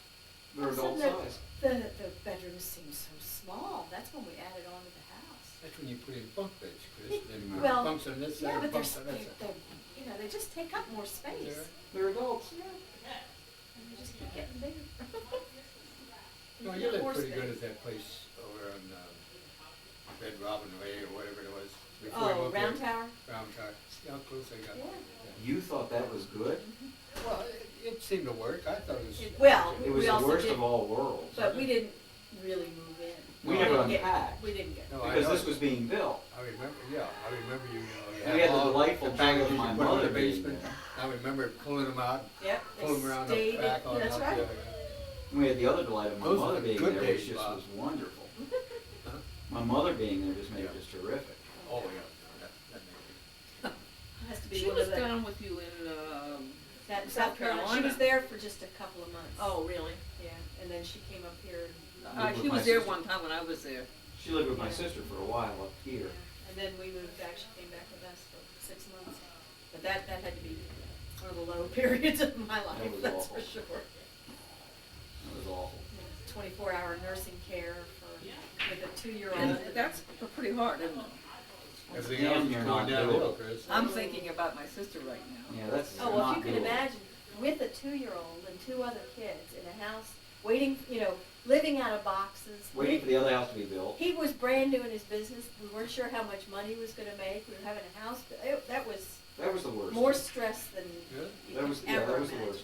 They're all of a adult sudden size. the bedrooms seemed so small. That's when we added on to the house. That's when you put in bunk beds, Chris. Then Well, bunks on this Yeah, side, but bunks on that side. they just take up more space. There. They're adults. Yeah. And they just keep getting bigger. No, You you get lived more pretty space. good at that place over on Red Robin Way or whatever it was. Before you Oh, moved Round there. Tower? Round Tower. See how close I got? Yeah. You thought that was good? Well, it seemed to work. I thought it was. Well, It was we the also worst did, of all worlds. but we didn't really move in. We No, never I- unpacked, We didn't get. No, I because know. this was being built. I remember, yeah, I remember you. We had the all delightful joy packages of you my put 'em in mother the being basement. there. I remember pulling them out, Yep. pulling them around the stayed- back on That's up right. there. We had the other delight of my Those were mother the being good there, days, which just Bob. was wonderful. Huh? My mother being there just made it Yeah. just terrific. Oh, yeah, that made It has to be She one was of the. down with you in, That South South Carolina. She Carolina. was there for just a couple of months. oh, really? Yeah, and then she came up here. Lived with She my was there sister. one time when I was there. She lived with my Yeah. sister for a while up here. And then we moved back. She came back with us for 6 months. But that had to be one of the low periods of my life. was That's awful. for sure. It was awful. 24-hour nursing care with a 2-year-old. And that's pretty hard, isn't it? Everything Damn else is near going not downhill, doable. Chris. I'm thinking about my sister right now. Yeah, that's Oh, well, not if you can doable. imagine, with a 2-year-old and 2 other kids in a house, waiting, living out of boxes. Waiting for the other house to be built. He was brand new in his business. We weren't sure how much money he was going to make. We were having a house. That was That was the worst. more stress than Yeah. you That could was ever that was the imagine. worst.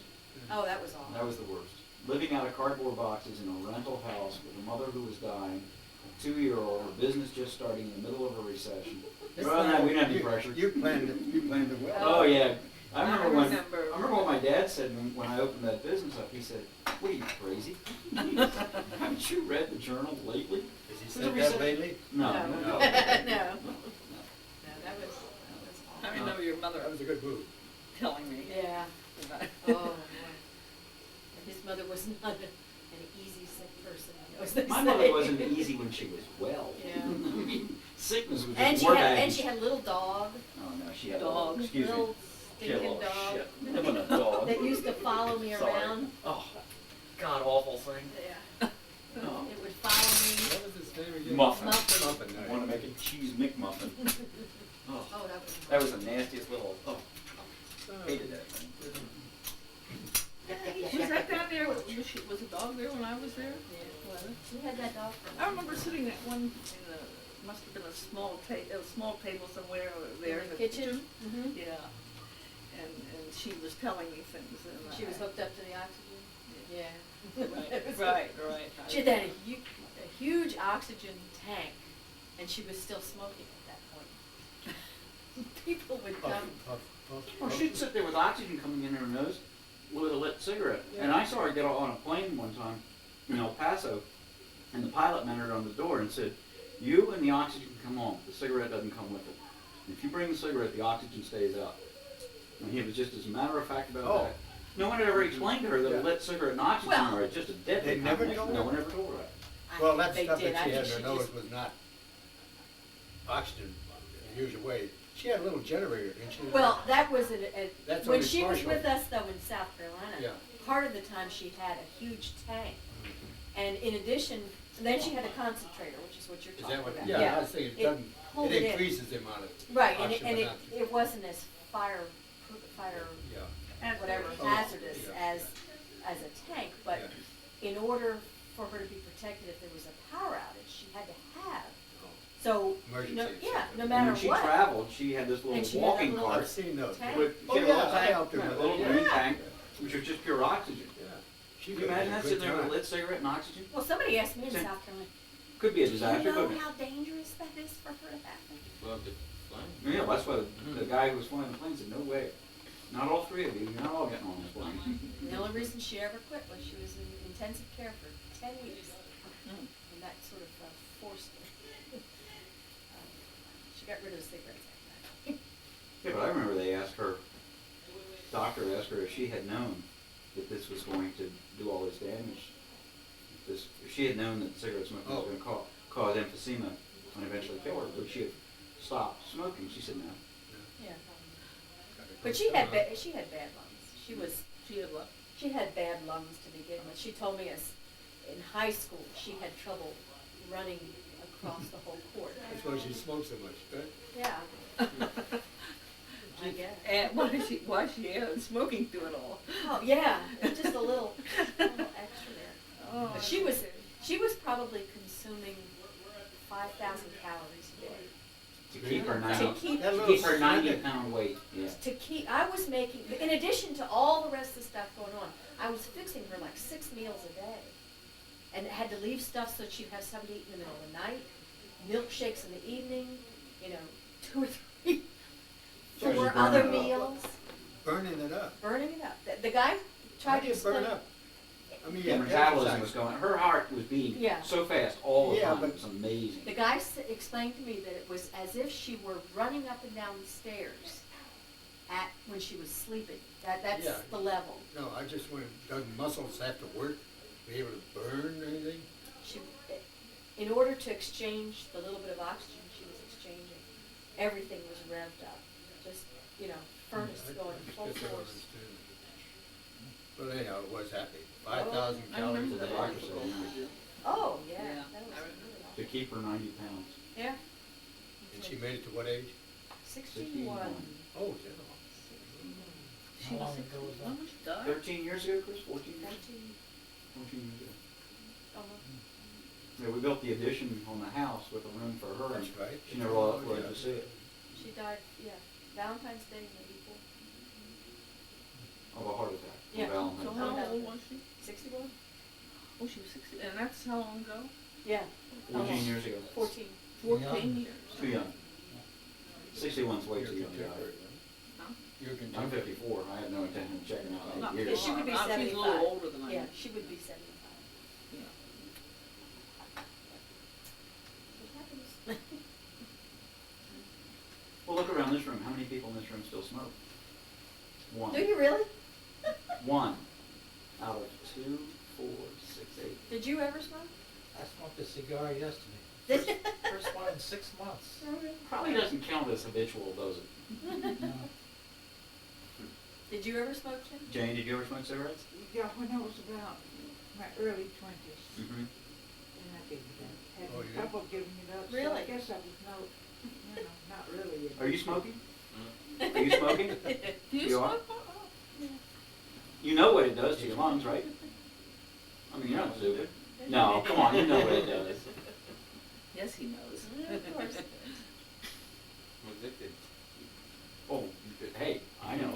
Oh, that was awful. That was the worst. Living out of cardboard boxes in a rental house with a mother who was dying, a 2-year-old, a business just starting in the middle of a recession. Well, no, we didn't have any pressure. You planned it well. Oh yeah, I remember when. remember. I remember what my dad said when I opened that business up. He said, "What are you crazy? Haven't you read the journal lately?" Has he There's said a that reason- lately? No. No. No. No, that was I awful. remember your mother That was a good move. telling me. Yeah. about it. Oh, boy. And his mother was not an easy sick person, as they My say. mother wasn't easy when she was well. Yeah. I mean, sickness was And just she more had, baggage. and she had a little dog, Oh no, she had Dog. Excuse me. little She had a stinking lot of dog shit. Living a dog. that used to follow me Sorry. around. Oh, god awful thing. Yeah. Oh. It would follow What was his name again? Muffin. Muffin. Muffin, I want to make a cheese McMuffin. Oh, me. Oh, that was the nastiest little. Oh, Oh. hated that thing. Was that down there, was a dog there when I was there? Yeah. We had that dog for I remember sitting at one, in the, must have been a small table somewhere there in the kitchen. Mm-hmm. Yeah. And she was telling me things and She was hooked up to the oxygen. Yeah. Right, right. She had a huge oxygen tank, and she was still smoking at that point. People would Puff, come. puff, puff, Well, puff. she'd sit there with oxygen coming in her nose with a lit cigarette. And I saw her get on a plane one time in El Paso, and the pilot met her on the door and said, "You and the oxygen come on. The cigarette doesn't come with it. If you bring the cigarette, the oxygen stays out." And he was just as a matter of fact about Oh. that. No one had ever explained to her that Yeah. a lit cigarette and oxygen Well, are just a deadly they never combination. told No her? one ever told her that. I Well, think that they stuff did. that I she had think in her she nose just- was not oxygen in the usual way. She had a little generator, didn't she? Well, that was That's when only she was partial. with us though in South Carolina. Yeah. Part of the time she had a huge tank, and in addition, then she had a concentrator, which is what you're Is talking that what? about. Yeah, I was thinking It pulled it it in. increases the amount of Right, oxygen. and but not- it wasn't as fire Yeah. whatever Oh, hazardous yeah. as a tank, but in order for her to be protected if there was a power outage, she had to have. Oh, So, Emergency no, or yeah, something. no And matter when she what. traveled, she had this And little she had that walking little- cart. I've seen those. Tank. With, Oh, she had a yeah, little I tank, helped her a with little that. green Yeah. tank, which was just pure oxygen. Yeah. She Can you imagine that sitting there with a lit cigarette and oxygen? Well, somebody asked me in Same. South Carolina, Could be a do you disaster, know couldn't it? how dangerous that is for her to happen? Well, the plane. Yeah, that's why the guy who was flying the plane said, no way. Not all three of you, you're not all getting on this plane. The only reason she ever quit was she was in intensive care for 10 weeks. And that sort of forced her. She got rid of the cigarettes after that. Yeah, but I remember they asked her, doctor asked her if she had known that this was going to do all this damage. If she had known that cigarette smoking was going to cause emphysema and eventually kill her, would she have stopped smoking? She said no. Yeah. But she had bad lungs. She She had what? She had bad lungs to begin with. She told me as in high school she had trouble running across the whole court. That's why she smokes so much, right? Yeah. I guess. And why she smoking through it all? Oh yeah, just a little extra there. Oh, But she was probably consuming 5,000 calories a day. To keep her To 90, keep That to little keep her 90 slender- pound weight, yeah. I was making, in addition to all the rest of the stuff going on, I was fixing her like 6 meals a day. And had to leave stuff so she'd have something to eat in the middle of the night, milkshakes in the evening, 2 or 3, So she's 4 burning other it up. meals, Burning it up. burning it up. The guy How tried do to you burn explain. up? I mean, Her yeah, metabolism was going, her heart was beating Yeah. so fast all the Yeah, time, but- it was amazing. The guy explained to me that it was as if she were running up and down the stairs when she was sleeping. That's Yeah. the level. No, I just want, doesn't muscles have to work, be able to burn anything? She, in order to exchange the little bit of oxygen she was exchanging, everything was revved up. Just, furnace going full Guess I don't force. understand. But anyhow, it was happy. 5,000 I calories remember a The day. doctor said, yeah. Oh, yeah, Yeah. that was really To keep her 90 pounds. Yeah. And she made it to what age? 61. Oh, yeah. She How long was ago was that? when she died? 13 years ago, Chris? 14 years? 14. 14 years ago. Almost. Yeah, we built the addition on the house with a room for her, and That's right. she never wanted to see it. She died, Valentine's Day, maybe Of a heart attack. on Yeah. Valentine's So Day. how old was she? 61? Oh, she was 60, and that's how long ago? Yeah. 14 years ago. 14. 14 years. Too young. 61's way You're too young. contemporary, right? Huh? You're I'm contemporary. 54. I have no intention of checking out Not in Yeah, years. she would be She's a 75. little older than I am. Yeah, she would be 75. Yeah. It happens. Well, look around this room. How many people in this room still smoke? One. Do you really? One out of 2, 4, 6, 8. Did you ever smoke? I smoked a cigar yesterday. Did First one in 6 months. Probably doesn't count as habitual, does it? No. Did you ever smoke, Jim? Jane, did you ever smoke cigarettes? Yeah, when I was about my early 20s, Mm-hmm. and I gave it up. Had Oh, yeah? trouble giving it up. So Really? I guess I was not really. Are you smoking? Are you smoking? Do you You are? smoke? You know what it does to your lungs, right? I mean, you're not stupid. No, come on, you know what it does. Yes, he knows. Of course. I'm addicted. Oh, hey, I know.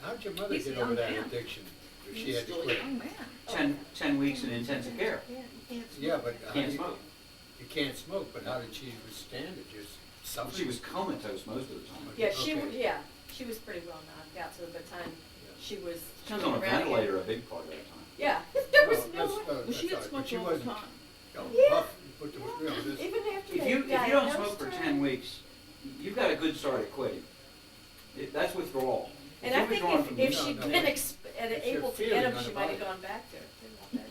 How'd your mother He's a get over young that man. addiction? If she He's had to still a quit? young man. 10 weeks in intensive care. Yeah, you can't smoke. Yeah, but how Can't do you- smoke. You can't smoke, but how did she withstand it? Just something? She was comatose most of the time. Yeah, she Okay. she was pretty well knocked out. So by the time she was She was on a coming around ventilator again- a big part of that time. Yeah, there was No, no way. Well, she had that's all right, but smoked she all the wasn't, time. Yeah. puff, put the, this, Even after If they you don't diagnosed smoke for her. 10 weeks, you've got a good start at quitting. That's withdrawal. And you're I think withdrawing from if the- she'd No, been no. able your to get feeling them, on she the might have body. gone back to it.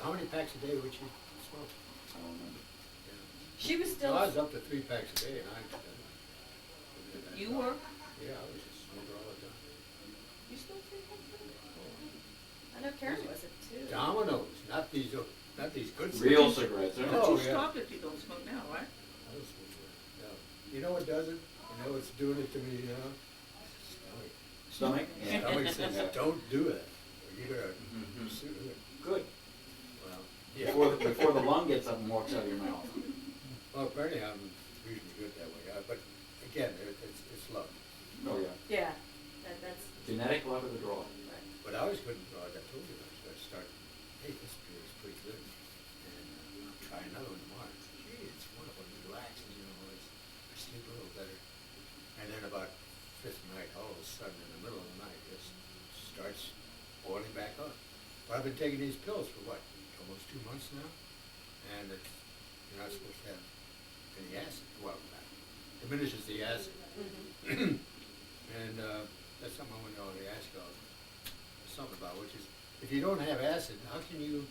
how many packs a day would she smoke? I don't remember. She was No, still. I was up to 3 packs a day and I. You were? Yeah, I was just smoking all the time. You still think I know Karen was it too. Dominoes, not these good Real cigarettes. cigarettes, huh? Oh, But you yeah. stopped if you don't smoke now, right? I was smoking it. Yeah. You know what does it? You know what's doing it to me, you know? Stomach? Yeah. Stomach says, Yeah. don't do it. Or you're gonna Mhm. sue it. Good. Well, Before the lung gets up and walks out of your mouth. Well, apparently I'm usually good that way. But again, it's luck. Oh, yeah. Yeah, that's. Genetic luck of the draw. Right. But I was good, like I told you, I started, hey, this beer is pretty good. And I'll try another one tomorrow. Gee, it's wonderful, it relaxes, you know, I sleep a little better. And then about fifth night, all of a sudden, in the middle of the night, it just starts boiling back up. But I've been taking these pills for what, almost 2 months now? And it's, you're not supposed to have any acid. Well, that diminishes the acid. Mm-hmm. And that's something I want to know the ask of something about, which is, if you don't have acid, how can you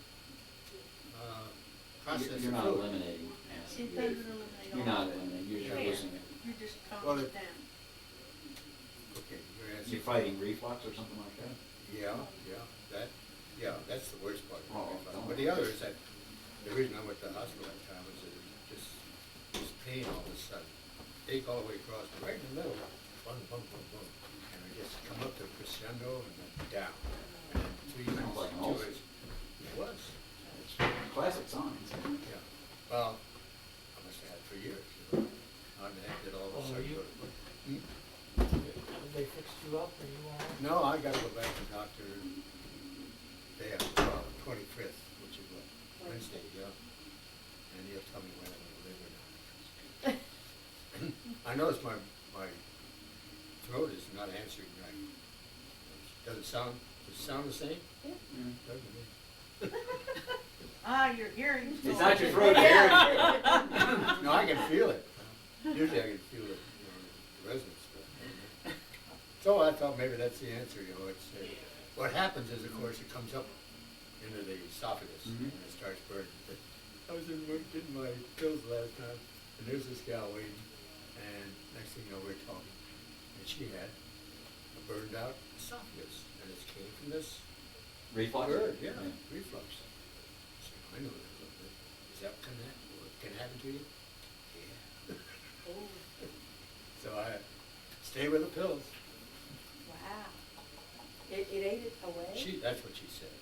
process You're the not food? eliminating acid. It doesn't eliminate You're all not of it. eliminating, you're just Yeah. reducing it. You just Well, calm it- it down. Okay, your acid. You're fighting reflux or something like that? That's the worst part. Oh, But the other is that the reason I went to the hospital that time was that it just this pain all of a sudden, ache all the way across, right in the middle, boom, boom, boom, boom, and I just come up to crescendo and then down, and then 3 Sounds minutes, like an 2 ulcer. minutes. It was. It's classic signs. Yeah, well, I must have had it for years, you know. How the heck did all of a Oh, sudden you- go to- Hmm? Have they fixed you up, or you all? No, I gotta go back to doctor day after, 25th, which is what, Wednesday, yeah. And he'll tell me when I'm gonna live or not. I notice my throat is not answering right. Does it sound the same? Yeah. Doesn't it? Ah, your hearing. It's not your throat, Yeah. No, I can feel it. Usually I can feel it, you know, the resonance. But, so I thought maybe that's the answer, you know, it's, what happens is, of course, it comes up into the esophagus Mhm. and it starts burning. I was getting my pills last time, and there's this gal waiting, and next thing you know, we're talking, and she had a burned out esophagus, and it came from this Reflux? bird, yeah, reflux. So I know that a little bit. Is that what can happen to you? Yeah. So I stay with the pills. Wow. It ate it away? That's what she said.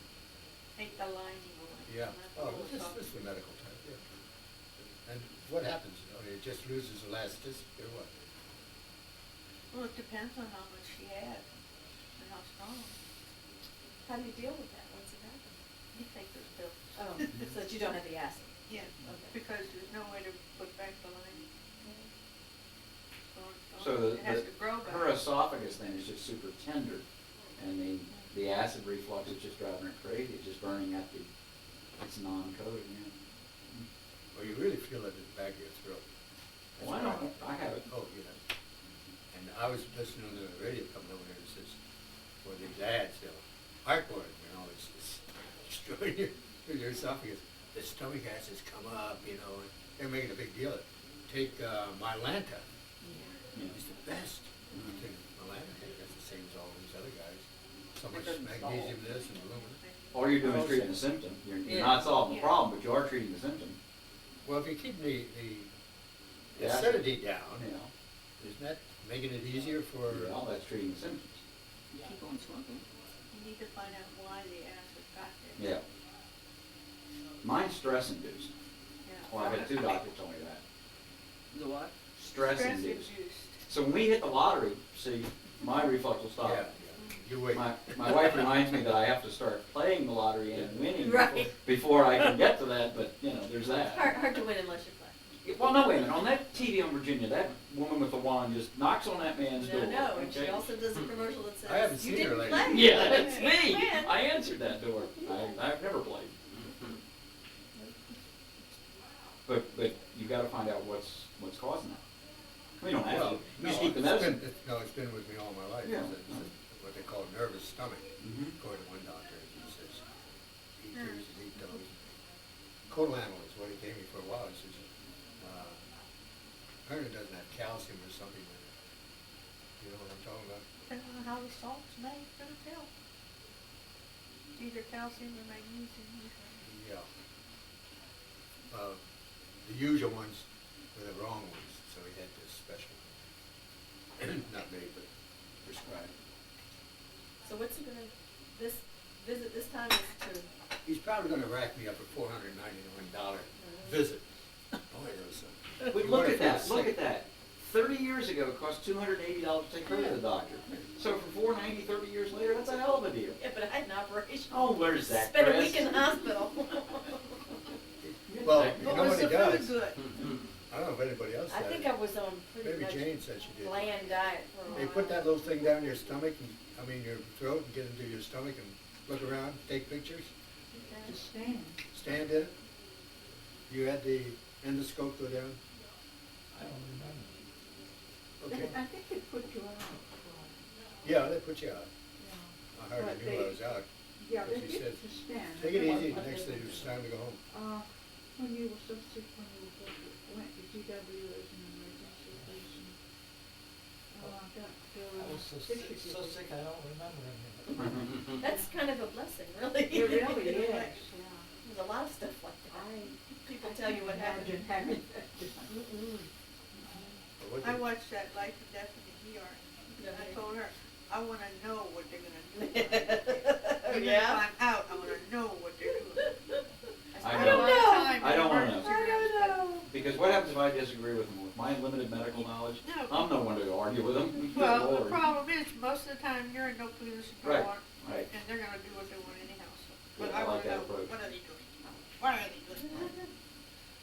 Take the lining away. Yeah. Not Oh, the this whole is the medical type, yeah. And what happens? I mean, it just loses elasticity or what? Well, it depends on how much she had and how strong. How do you deal with that once it happens? You take those pills. Oh, so that you don't have the acid. Yeah, Okay. because there's no way to put back the lining. So It has to grow back. her esophagus then is just super tender, and the acid reflux is just driving her crazy. It's just burning at it's non-coated. Yeah. Well, you really feel it in the back of your throat. Well, I don't. I have it. Oh, you know. And I was listening to the radio coming over here and it says, for these ads, you know, heartburn, you know, it's destroying your esophagus. The stomach acids come up, you know, and they're making a big deal of it. Take Mylanta. Yeah. It's the best. Take Mylanta, hey, that's the same as all these other guys. So much doesn't magnesium this and aluminum. All you're doing is treating the symptom. You're Yeah. not solving the Yeah. problem, but you are treating the symptom. Well, if you keep the Yeah. acidity down, You know. isn't that making it easier for? All that's treating the symptoms. Keep on smoking. You need to find out why the acid got there. Yeah. Mine's stress induced. Yeah. Well, I've had 2 doctors tell me that. The what? Stress Stress induced. induced. So when we hit the lottery, see, my reflux will stop. Yeah, you wait. My wife reminds me that I have to start playing the lottery and winning Right. before I can get to that, but, you know, there's that. Hard to win unless you play. Well, no, wait a minute, on that TV on Virginia, that woman with the wand just knocks on that man's door. No, and she okay? also does a commercial that says, I haven't you seen her didn't lately. play. Yeah, that's You me. win." I answered that door. I've never played. But you gotta find out what's causing that. We don't have to. Well, We just keep the medicine. It's been with me all my life. Yeah. It's what they call nervous stomach. Mhm. According to one doctor, he says, eat these and eat those. Cold animal is what he gave me for a while. He says, Iron doesn't have calcium or something in it. You know what I'm talking about? Depending on how the salt's made, couldn't tell. It's either calcium or magnesium. Yeah. The usual ones were the wrong ones, so he had this special one. Not made, but prescribed. So what's he gonna, this visit this time is to, He's probably gonna rack me up a $499 visit. Boy, those. But you look wanna at feel that, look sick. at that. 30 years ago, it cost $280 to take care of the doctor. So for $490, 30 years later, that's a hell of a deal. yeah, but I had an operation. Oh, where's that, Spent a Chris? week in the hospital. Well, you But know was what he the food does? good? I don't know if anybody else I had think it. I was on pretty Maybe much Jane said she did. bland diet for a while. They put that little thing down your stomach, and, I mean your throat, and get into your stomach and look around, take pictures, Okay. Just stand. stand in it. You had the endoscope go down? I don't remember. Okay. I think they put you out. Yeah, they put you out. Yeah. I hardly But knew I was out. Yeah, But they she did said, to stand. take it easy, next thing it's time to go home. When you were so sick, when you went to GW as an emergency patient. Oh, I was so sick I don't remember anything. That's kind of a blessing, really. It really is, yeah. There's a lot of stuff like that. People tell you what happened. happened. Mm-mm. But what I they- watched that Life and Death in the ER. Yeah. I told her, I wanna know what they're gonna do. Even if Yeah? I'm out, I wanna know what they're doing. I don't know. I don't wanna know. I don't know. Because what happens if I disagree with them? With my limited medical knowledge, No. I'm no one to argue with them. Well, the Lord. problem is, most of the time, you're in no position to Right, want, right. and they're gonna do what they want anyhow, so. Yeah, But I I like wanna that know, approach. what are they doing? What are they doing?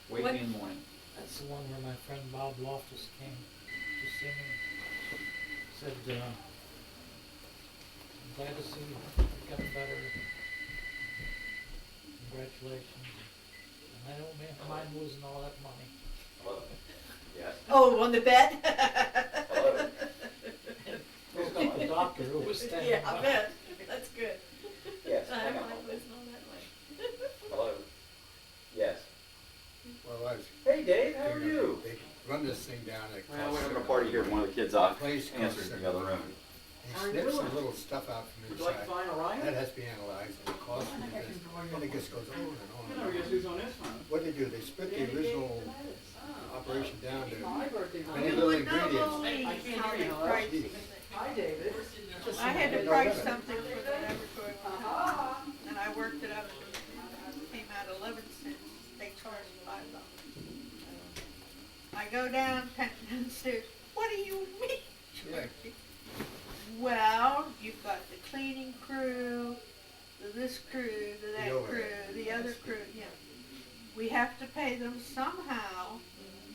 Wake What- me in the morning. That's the one where my friend Bob Loftus came to see me. Said, I'm glad to see you. You're getting better. Congratulations. And I don't mind losing all that money. Hello. Yes. Oh, on the bed? Hello. Woke up the doctor who was standing Yeah, I by. bet. That's good. Yes. I hang don't on. like losing all that money. Hello. Yes. Well, I was. Hey, Dave. How are figuring you? They run this thing down at. Well, we're having a party here. One of the kids off. Place Answers in the other room. He snips some little stuff out from Would you like to inside. find Orion? That has to be analyzed and it costs me this. And it just goes on and on. You know, guess who's on this one? What they do, they split the original operation down to My birthday. many You little would not ingredients. believe I can't how hear they you. price Jeez. things. Hi, David. I had to No price limit. something for the laboratory one time, and I worked it up, and came out 11 cents, they charged $5. I go downstairs, what do you mean? Yeah. Well, you've got the cleaning crew, this crew, that overhead. crew, the other crew, yeah. We have to pay them somehow.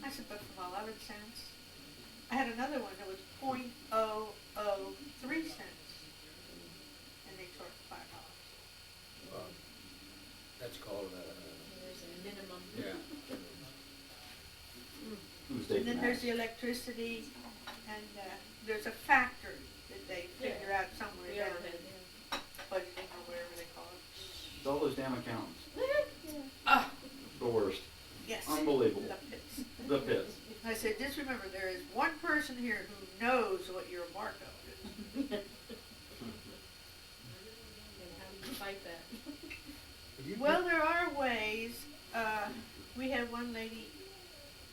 I said, but for 11 cents? I had another one that was .003 cents, and they charged $5. Well, that's called, There's a minimum. yeah. Who's And taking then that? there's the electricity, and there's a factor that they figure out somewhere The down overhead, in budgeting or whatever they call it. It's all those damn accountants. Ah, The worst. yes. Unbelievable. The pits. The pits. I said, just remember, there is one person here who knows what your markup is. And how do you fight that? You- Well, there are ways. We had one lady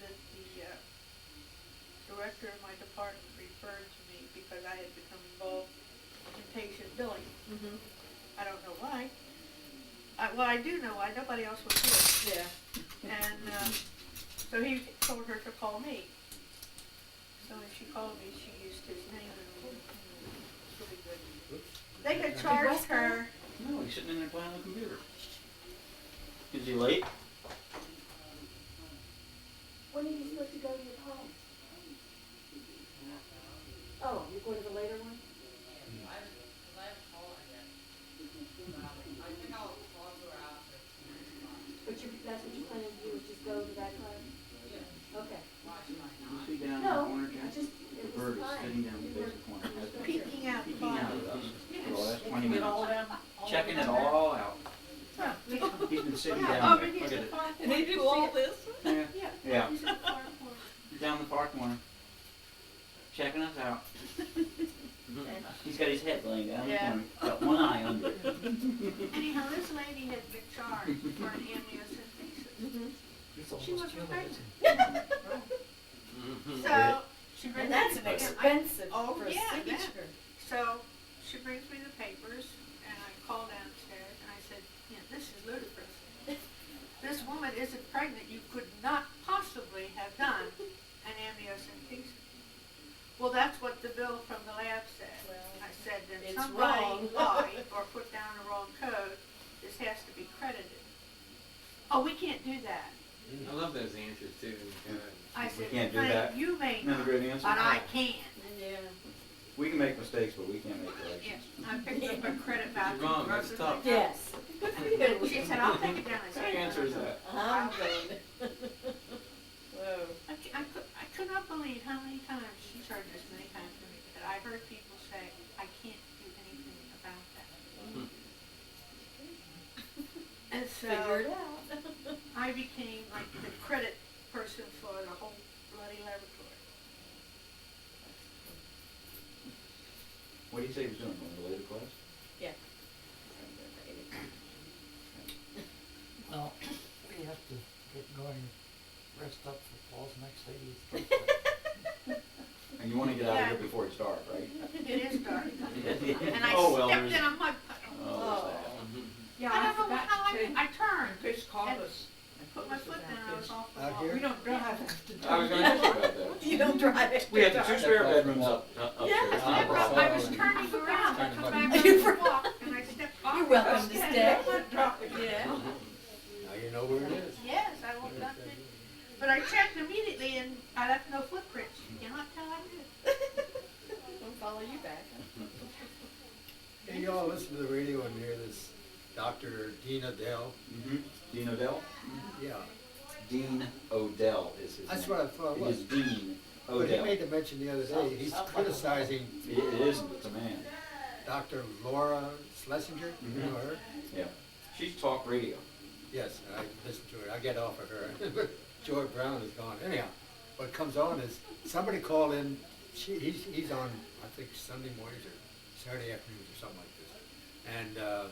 that the director of my department referred to me because I had become involved in patient billing. Mm-hmm. I don't know why. Well, I do know why. Nobody else was here. Yeah. And so he told her to call me. So when she called me, she used his name and she'll be good. They had charged her. No, he's sitting in there playing on the computer. Is he late? When are you supposed to go to your home? Oh, you're going to the later one? But that's what you're planning to do, is just go to that club? Okay. You see down in the No, corner, I Jack? just, The it bird was is fine. sitting down in the basic corner. Has been Peeking out the peeking out. bottom. For the last 20 minutes. down? Checking it all out. Huh. He's been sitting Oh, down but there. he's Look at a it. farm And they do all this? Yeah. Yeah. Yeah. He's a farm boy. Down in the far He's got his head laying down in the Yeah. corner, got one eye under it. Anyhow, this lady had been charged for an amniocentesis. It's She almost was human, pregnant. isn't it? So, she brings And that's me an the expensive Oh, for a yeah, signature. So, she brings me the papers, and I call downstairs, and I said, yeah, this is ludicrous. This woman isn't pregnant, you could not possibly have done an amniocentesis. Well, that's what the bill from the lab said. Well, I said, then it's somebody wrong. lied or put down the wrong code, this has to be credited. Oh, we can't do that. I love those answers too. I We said, can't do honey, that. you may Not a not, great answer. but I can. Yeah. We can make mistakes, but we can't make Yeah, corrections. I picked up a credit voucher. You're wrong, for that's Rose's tough. account. Yes. Good for you. She said, I'll take it down. I What said, answer is that? I'm going. Whoa. I could not believe how many times she charged us many times for me, but I heard people say, I can't do anything about that. And Figure it so out. I became like the credit person for the whole bloody laboratory. What do you say he was doing, going to later class? Yeah. Well, we have to get going, rest up for Paul's next 80th birthday. And you want to get out of Yeah. here before it's dark, right? It is dark. And I Oh, well, stepped there's- in a mud puddle. Oh, there's that. Yeah, I I don't know forgot how to tell I turned. Chris called And us. put my foot down, I was off the Out wall. here? We don't drive after dark. I was going to ask you about that. You don't drive it. We have the two spare bedrooms upstairs. Yes, I was Oh, turning around, I come back You on the forgot. walk, and I stepped off. You're welcome to and stay. the foot dropped. Yeah. Now you know where it is. Yes, I walked up it, but I checked immediately and I left no footprints. You cannot tell I did. Don't follow you back. Hey, y'all listen to the radio and hear this Dr. Dean Odell. Mm-hmm. Dean Odell? Yeah, Dean Odell is his name. that's what I thought it It was. is Dean But he Odell. made the mention the other day, he's criticizing It isn't, it's a man. Dr. Laura Schlesinger, you know her? Yeah. She's talk radio. Yes, I listen to her, I get off of her. George Brown is gone. Anyhow, what comes on is, somebody called in, he's on, I think Sunday mornings or Saturday afternoons or something like this. And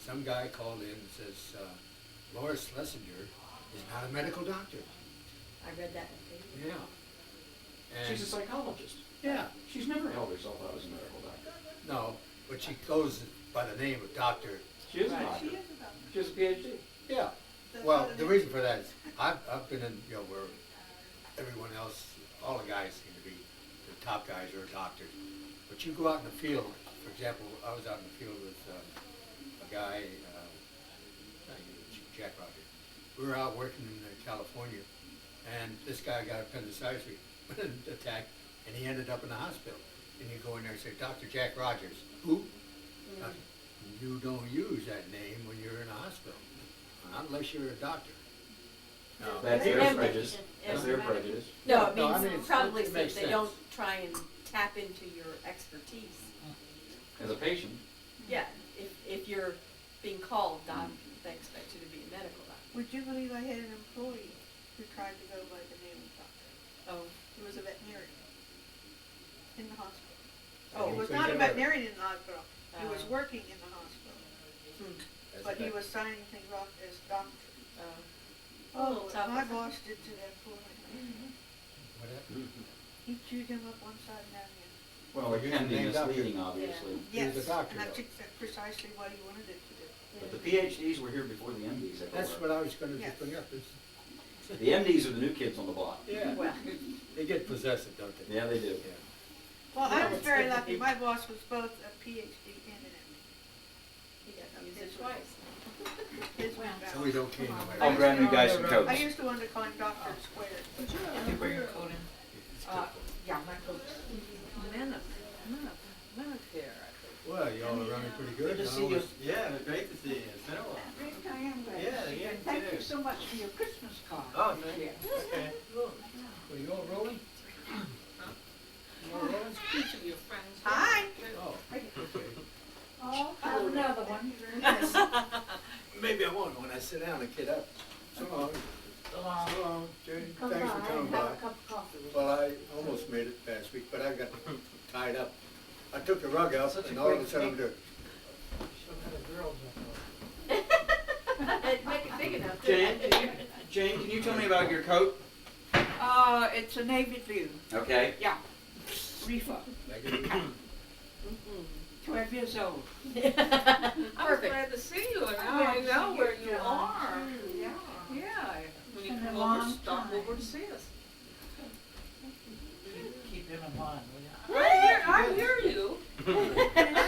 some guy called in and says, Laura Schlesinger is not a medical doctor. I read that in the paper. Yeah. She's a And, psychologist. yeah, She's never held herself out as a medical doctor. no, but she goes by the name of doctor. She is a Right. doctor. She is a doctor. She has a PhD. Yeah. That's Well, what it the is. reason for that is, I've been in, you know, where everyone else, all the guys seem to be, the top guys are doctors. But you go out in the field, for example, I was out in the field with a guy, Jack Rogers. We were out working in California, and this guy got appendicitis attack, and he ended up in the hospital. And you go in there and say, Dr. Jack Rogers, who? You don't use that name when you're in a hospital, unless you're a doctor. No. That's They their have- prejudice. That's their yeah. prejudice. No, it No, I means mean, it's- probably it that makes they sense. don't try and tap into your expertise. As a patient, Yeah, if you're being called doctor, they expect you to be a medical doctor. Would you believe I had an employee who tried to go by the name of doctor? Oh. He was a veterinarian in the hospital. Oh, He was so you not a get away with it. veterinarian in the hospital. He was Oh. working in the hospital, That's but he okay. was signing things off as doctor. A little Oh, tough. my boss did to that poor man. What happened? He chewed him up one side and down the other. well, it You can be named doctor. misleading, obviously. He was a Yes, doctor, and that's though. precisely what he wanted it to do. But the PhDs were here before the MDs ever That's were. what I was gonna Yes. just bring up, is, The MDs are the new kids on the block. yeah, Well, they get possessive, don't they? Yeah, they do. Yeah. Well, I Well, was it's very good to lucky. be- My boss was both a PhD and an MD. you got to use it twice. His went So down. we don't care nobody. I'll grab you guys some I coats. used to want to call him Dr. Square. Did you bring your coat in? It's Uh, good. yeah, my coat. Minute here, I think. Well, y'all are running pretty good. Good to huh? see you. Yeah, great to see you. It's been a while. Great, I am glad. Yeah, yeah, And thank too. you so much for your Christmas card. Oh, thank you. Yeah. Okay. Were you all rolling? You all rolling? Each of your friends. Hi. Oh, okay. Oh, have another one. Maybe I won't when I sit down and get up. So long. So long, Judy. Come Thanks for by coming and by. have a cup of coffee with Well, I almost made it last week, but I got tied up I took the rug out and all of a sudden I'm doing. Should have had a girl jump on. Make it big enough. Jane, can you tell me about your coat? It's a navy blue. Okay. Yeah. Reefer. 12 years old. I was Perfect. glad to see you, and now I know where you are. Yeah, when you Been a come long over, stop time. over to see us. Keep him in line, will you? I hear you.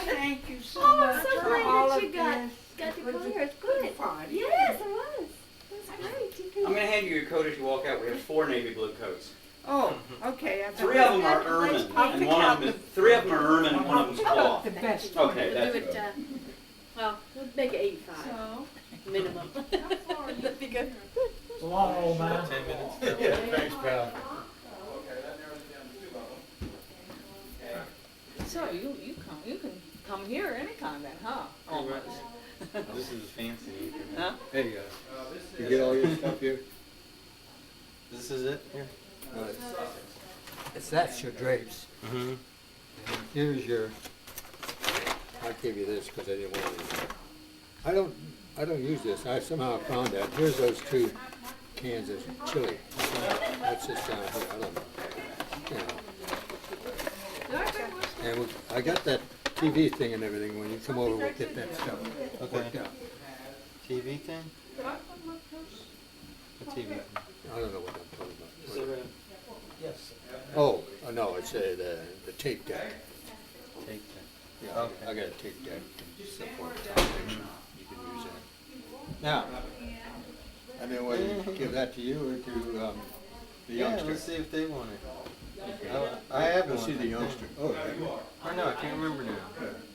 Thank you so Oh, much I'm so for glad all that of you got this. to Was come it here. It's good. fun? Yes, it was. That's great. I'm gonna hand you your coat as you walk out. We have 4 navy blue coats. Oh, okay. I've got 3 of them are ermine, and one of them is 3 of them are ermine, and one of them's cloth. the best. Okay, We'll that's do it, good. well, we'll make it 85 So, minimum. That'd be good. So long, old man. 10 minutes. Yeah, thanks, pal. so you can come here anytime then, huh? Almost. This is fancy. Huh? Hey, you get all your stuff here? This is it? Here. That's your drapes. Mm-hmm. Here's your, I gave you this because I didn't want it. I don't use this. I somehow found that. Here's those 2 cans of chili. That's just down here. I don't know. You know. And I got that TV thing and everything. When you come over, we'll get that stuff worked out. TV thing? A TV thing. I don't know what I'm talking Is there about. Yes. Oh, no, it's the tape deck. a tape thing? Yeah, Okay. I got a tape deck. Support television. You can use that. Now, I mean, what, give that to you or to the Yeah, youngster? let's see if they want it. I have Let's one. see the youngster. Oh, have you? Or no, I can't remember now.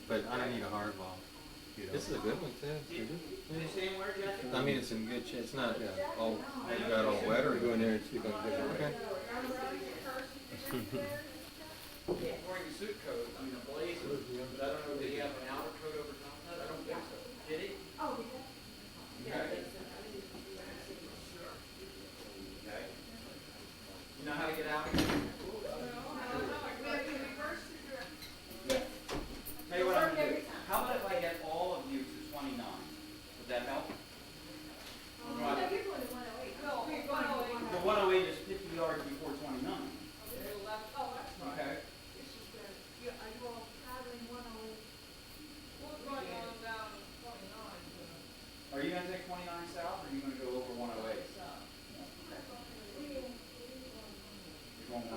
But I don't need a hard ball. This is a good one too. I mean, it's in good shape. It's not all got all wet or Go in there and see if I can get it right. Wearing a suit coat, I mean a blazer, but I don't know, do you have an outer coat over top of that? I don't think so. Did he? Oh, okay. Okay. You know how to get out again? Tell you what I'm gonna do. How about if I get all of you to 29? Would that help? Right. The 108 is 50 yards before 29. Okay. Are you going to take 29 south, or are you going to go over 108? You're going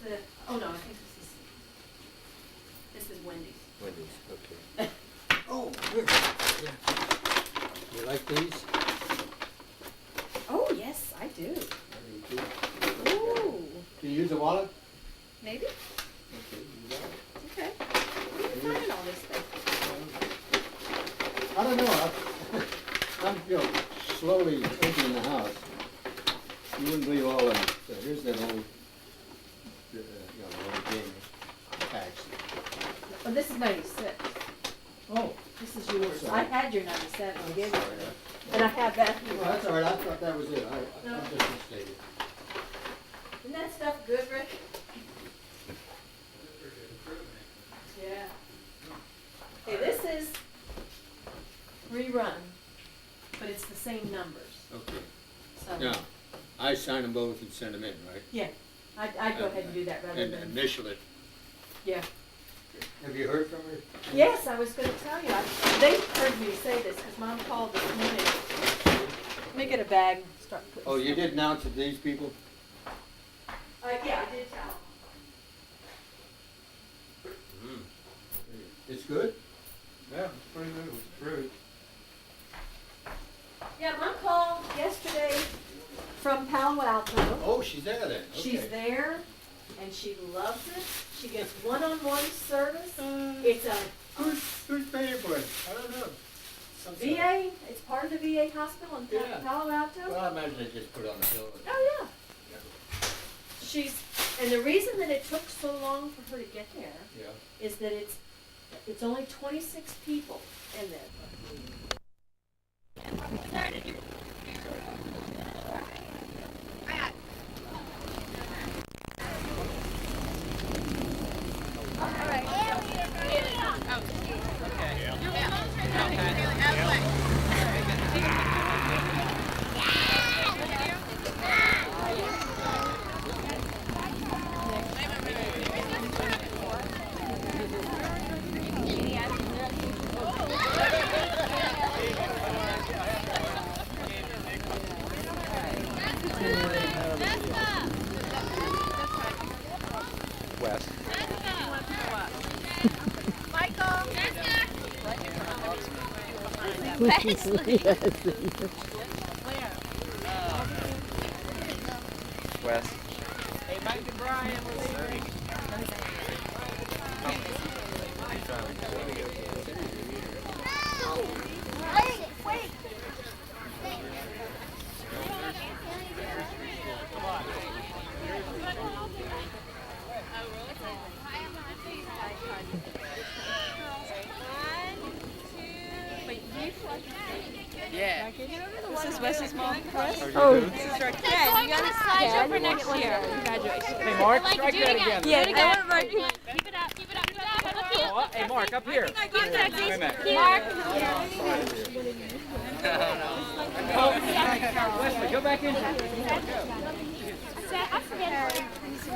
the, oh no, I think this is Wendy's. Wendy's, okay. Oh, here. You like these? Oh, yes, I do. I do too. Ooh, Do you use a wallet? maybe? Okay, you got it. Okay. Where are you finding all this stuff? I don't know. I'm slowly emptying the house. You wouldn't believe all of them. So here's that old, old game packs. Oh, this is 96. Oh, This is yours. Sorry. I had your 97. I gave it to you. And I have that here. well, that's all right. I thought that was it. I'm No. just mistaken. Isn't that stuff good, Rick? Yeah. Okay, this is rerun, but it's the same numbers. Okay. So, Now, I sign them both and send them in, right? yeah, I'd go ahead and do that rather And than, initial it. yeah. Have you heard from her? Yes, I was going to tell you. They heard me say this because Mom called this morning. Let me get a bag and start putting Oh, you stuff. did announce it to these people? Yeah, I did tell. It's good? Yeah, it's pretty good. It's fruit. Yeah, Mom called yesterday from Palo Alto. Oh, she's there then. Okay. She's there, and she loves it. She gets one-on-one service. It's a Who's paying for it? I don't know. VA. It's part of the VA hospital in Yeah. Palo Alto. Well, I imagine they just put it on the bill. Oh yeah. And the reason that it took so long for her to get there Yeah. is that it's only 26 people in there. West. West. Hey, Mike and Brian was there. Wait. Yeah. This is Wes's mom, Chris. Oh, This is Rick. Yeah, you gotta slide for next year. Graduation. Hey, Mark, Like, strike do it that again. again. Yeah, Do it again. Keep it up, keep it up, keep it up. Look at Oh, hey, Mark, up here. Keep it Wait a minute. Mark. Wesley, go back in. I forget.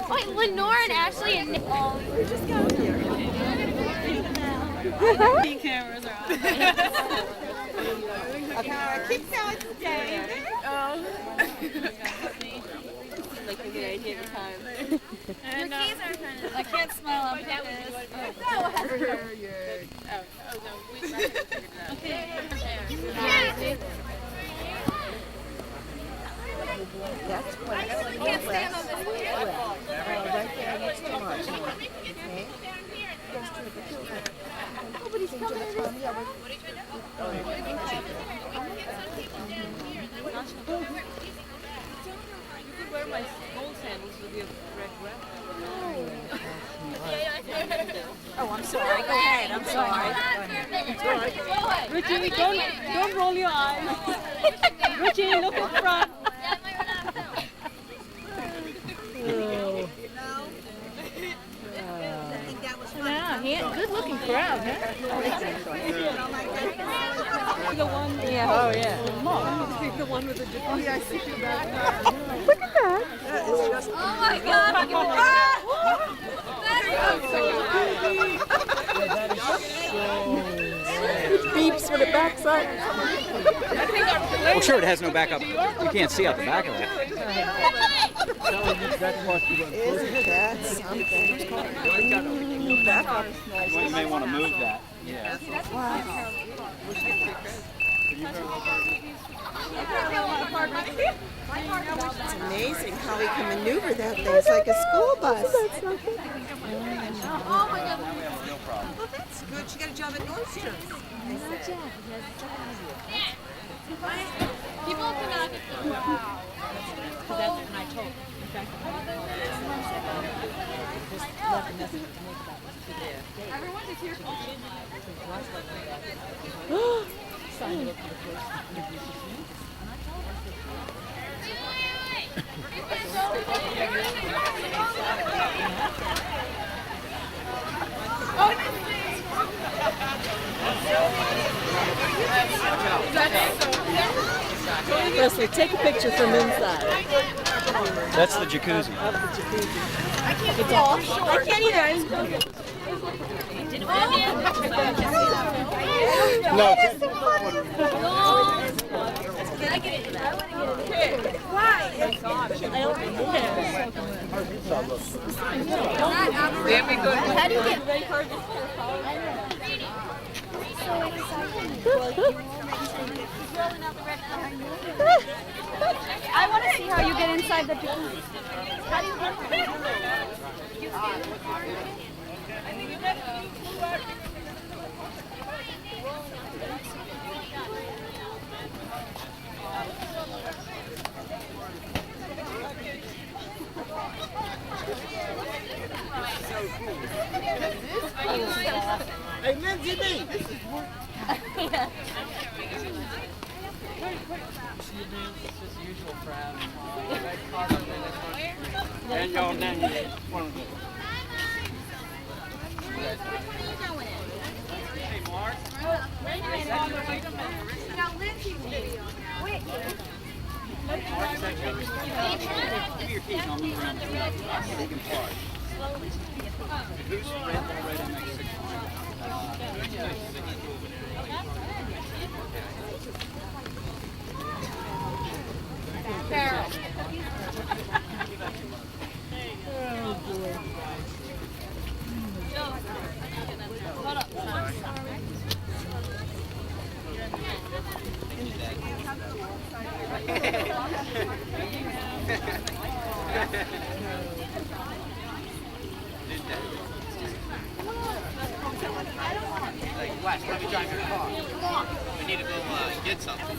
Wait, Lenore and Ashley and Nick. We're just going here. cameras are on. Keep going today. Like a good idea at the time. Your keys are kind of. I can't smile on purpose. That's what I can't stand on this way. Right there next to Mark's. Okay? Nobody's coming in. You could wear my gold sandals with your red wrap. Oh, I'm sorry. Go ahead. I'm sorry. Richie, don't roll your eyes. Richie, look in front. Yeah, good looking crowd, huh? The one, yeah. Oh, yeah. The one with the different. Yeah, I see you back. Look at that. Oh my God! It beeps when it backs up. Well, sure, it has no backup. You can't see out the back of that. Isn't that something? That Well, you may want to move that. Yeah. wow. It's amazing how he can maneuver that thing. It's like a school bus. Oh my God. No problem. Well, that's good. She got a job at Nordstrom's. People cannot. Because that's when I told. In fact, just left a message to make about Everyone is here. signed up for the first interview. Leslie, take a picture from inside. That's the jacuzzi. I can't get all short. I can't either. No. Can I get into that? Why? How do you get I want to see how you get inside the jacuzzi. How do you get Hey, Lindsay B. And y'all down here. One of them. Hey, Mark. Now Lindsay's video. Wait. Give me your keys, I'll move around. They can fly. Who's red already makes 6 Carol. Hold up. Wes, let me drive your car. We need to go get something.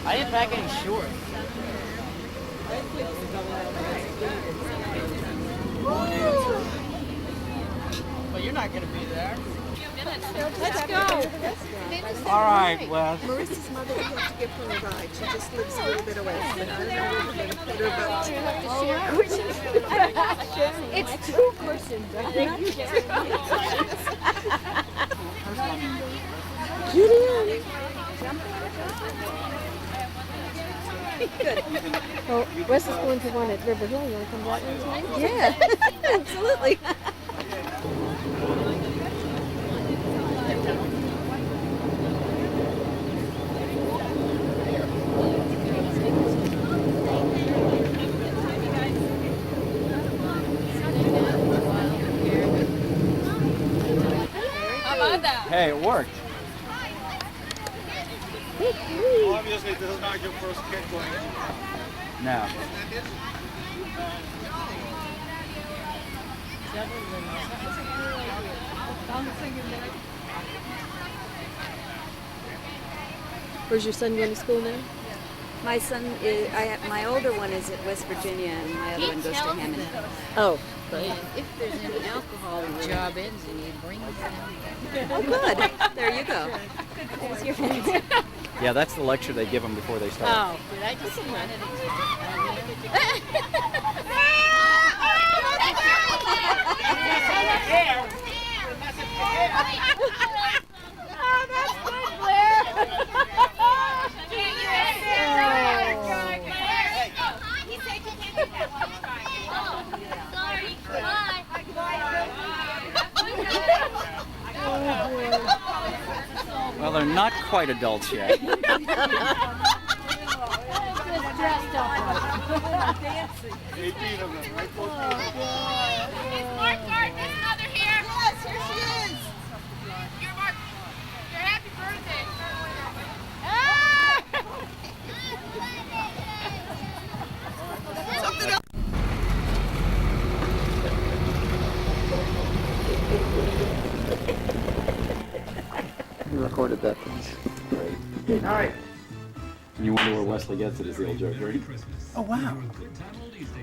I didn't pack any shorts. But you're not going to be there. Let's go. All right, Wes. Marissa's mother would have to give her a ride. She just lives a little bit away. But I don't know where we're going to put her, but It's 2 cushions. Julian. Oh, Wes is going to one at River Hill. You want to come that way too? Yeah, absolutely. How about that? Hey, it worked. Obviously, this is not your first kid going. No. Where's your son going to school now? My son is, my older one is at West Virginia, and my other one goes to Hammond. Oh, And if there's any alcohol when the job ends, you need to bring it down. Oh, good. There you go. There's your friends. Yeah, that's the lecture they give them before they start. Oh, did I just run Well, they're not quite adults yet. You recorded that thing. Great. All right. And you wonder where Wesley gets it is the old joke, right? Oh, wow.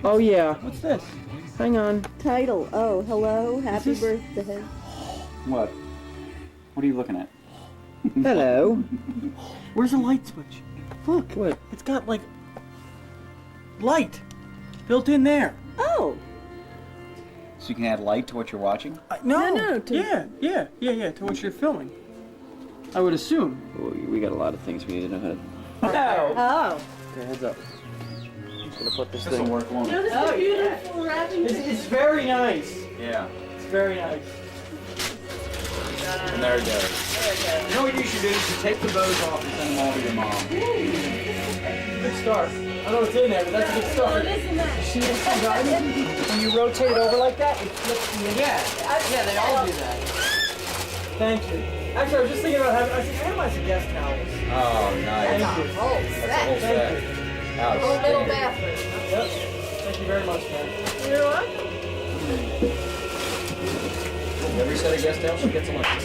Oh, yeah. What's this? Hang on. Title. Oh, hello. Happy birthday. What? What are you looking at? Hello. Where's the light switch? Look. What? It's got, like, light built in there. Oh. So you can add light to what you're watching? No. Yeah, to what you're filming. I would assume. Well, we got a lot of things we need to know how to... No. Oh. Okay, heads up. I'm just gonna put this This'll thing. work, won't it? Notice the beautiful wrapping. It's very nice. Yeah. It's very nice. And there it goes. You know what you should do? You should take the bows off and send them all to your mom. Good start. I don't know what's in there, but that's a good start. You see what's behind it? When you rotate it over like that, it flips the inside. Yeah, they all do that. Thank you. Actually, I was just thinking about having, I said, how some guest towels? Oh, nice. Thank you. That's a whole set. Whole little bathroom. Yep. Thank you very much, man. You know what? Every set of guest towels, she gets a lunch.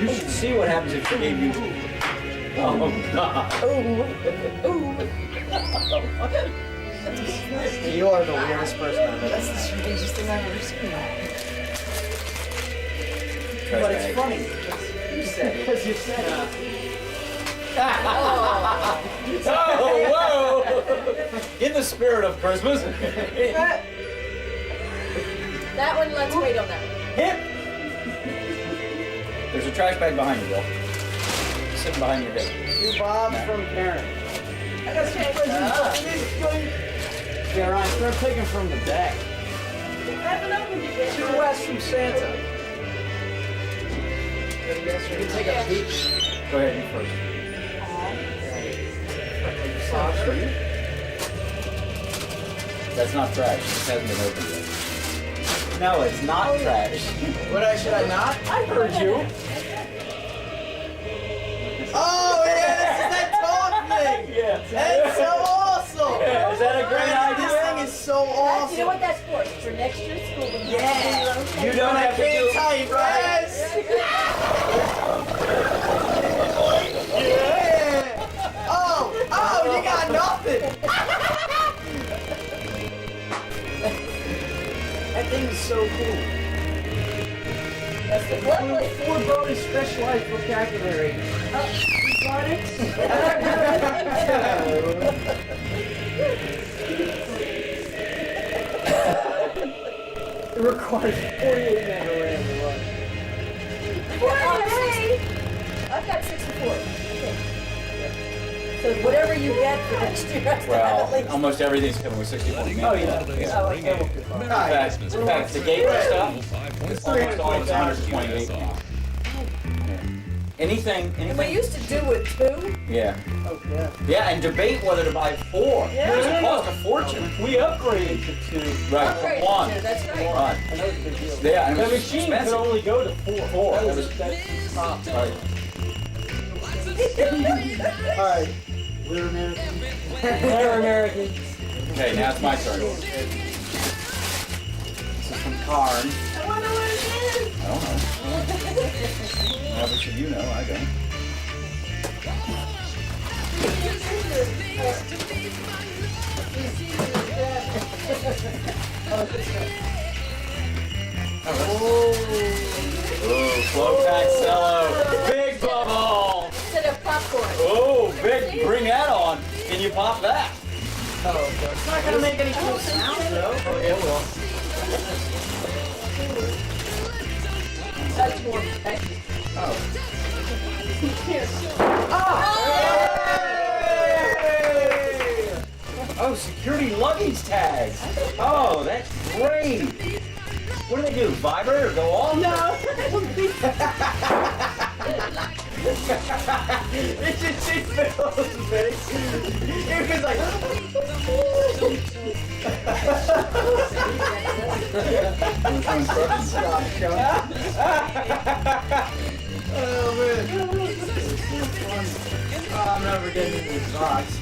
You should see what happens if she gave you... Oh, God. You are the weirdest person I've ever met. That's the strangest thing I've ever seen. But it's funny. You said it. Because you said it. Oh, whoa! In the spirit of Christmas. That one, let's wait on that one. Hip! There's a trash bag behind you, Bill. It's sitting behind your desk. To Bob from Karen. I got some presents. Yeah, Ryan, start taking from the back. To West from Santa. You can take a peek. Go ahead, you first. That's not trash. It hasn't been opened yet. No, it's not trash. Should I not? I heard you. Oh, yeah, this is that talk thing. Yeah. That's so awesome. Yeah, is that a great idea? This thing is so awesome. You know what that's for? It's for next year's school. Yeah. You don't have to do it. Type, right? Yeah. Oh, you got nothing. That thing is so cool. That's the 4 bonus specialized vocabulary. Phonics? It requires 48 mega RAM to run. I've got 64. Okay. So whatever you get for next year, I have to have at Well, least. almost everything's coming with 64 meg. Oh, yeah. Oh, okay. In fact, the gateway stuff is almost all of 128 now. Anything. And we used to do it too. Yeah. Oh, yeah. Yeah, and debate whether to buy 4. Yeah. Because it cost a fortune. We upgraded to 2. Right, Upgraded from 1. to, that's right. Right. And that was a big deal. Yeah, and The it was machine expensive. could only go to 4. That That's was- top. Right. All right. We're American. They're Americans. Okay, now it's my turn. This is from Karn. I wonder what it is. I don't know. Well, but you know, I don't. Ooh, flow pack cello. Big bubble. Instead of popcorn. Oh, big. Bring that on. Can you pop that? Oh, it's not gonna make any cool sounds though. Oh, it will. That's more effective. Oh, security luggage tags. Oh, that's great. What do they do? Vibrate or go off? No. It's just see Phil's face. It was like. Oh man. Oh, I'm never getting into these box.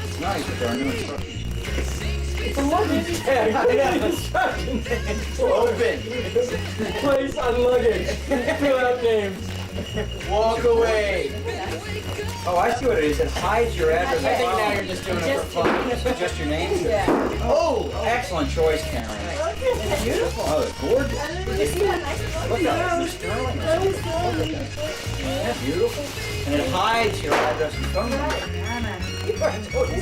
It's nice, but there are new instructions. It's a luggage tag. I have instructions. Open. Place on luggage. Fill out names. Walk away. Oh, I see what it is. It hides your address. I think now you're just doing it for fun. So just your name? Yeah. Oh, excellent choice, Karen. It's beautiful. Oh, it's gorgeous. And then you see how nice it looks. Look at it. Sterling. Isn't that beautiful? And it hides your address and phone number. You are totally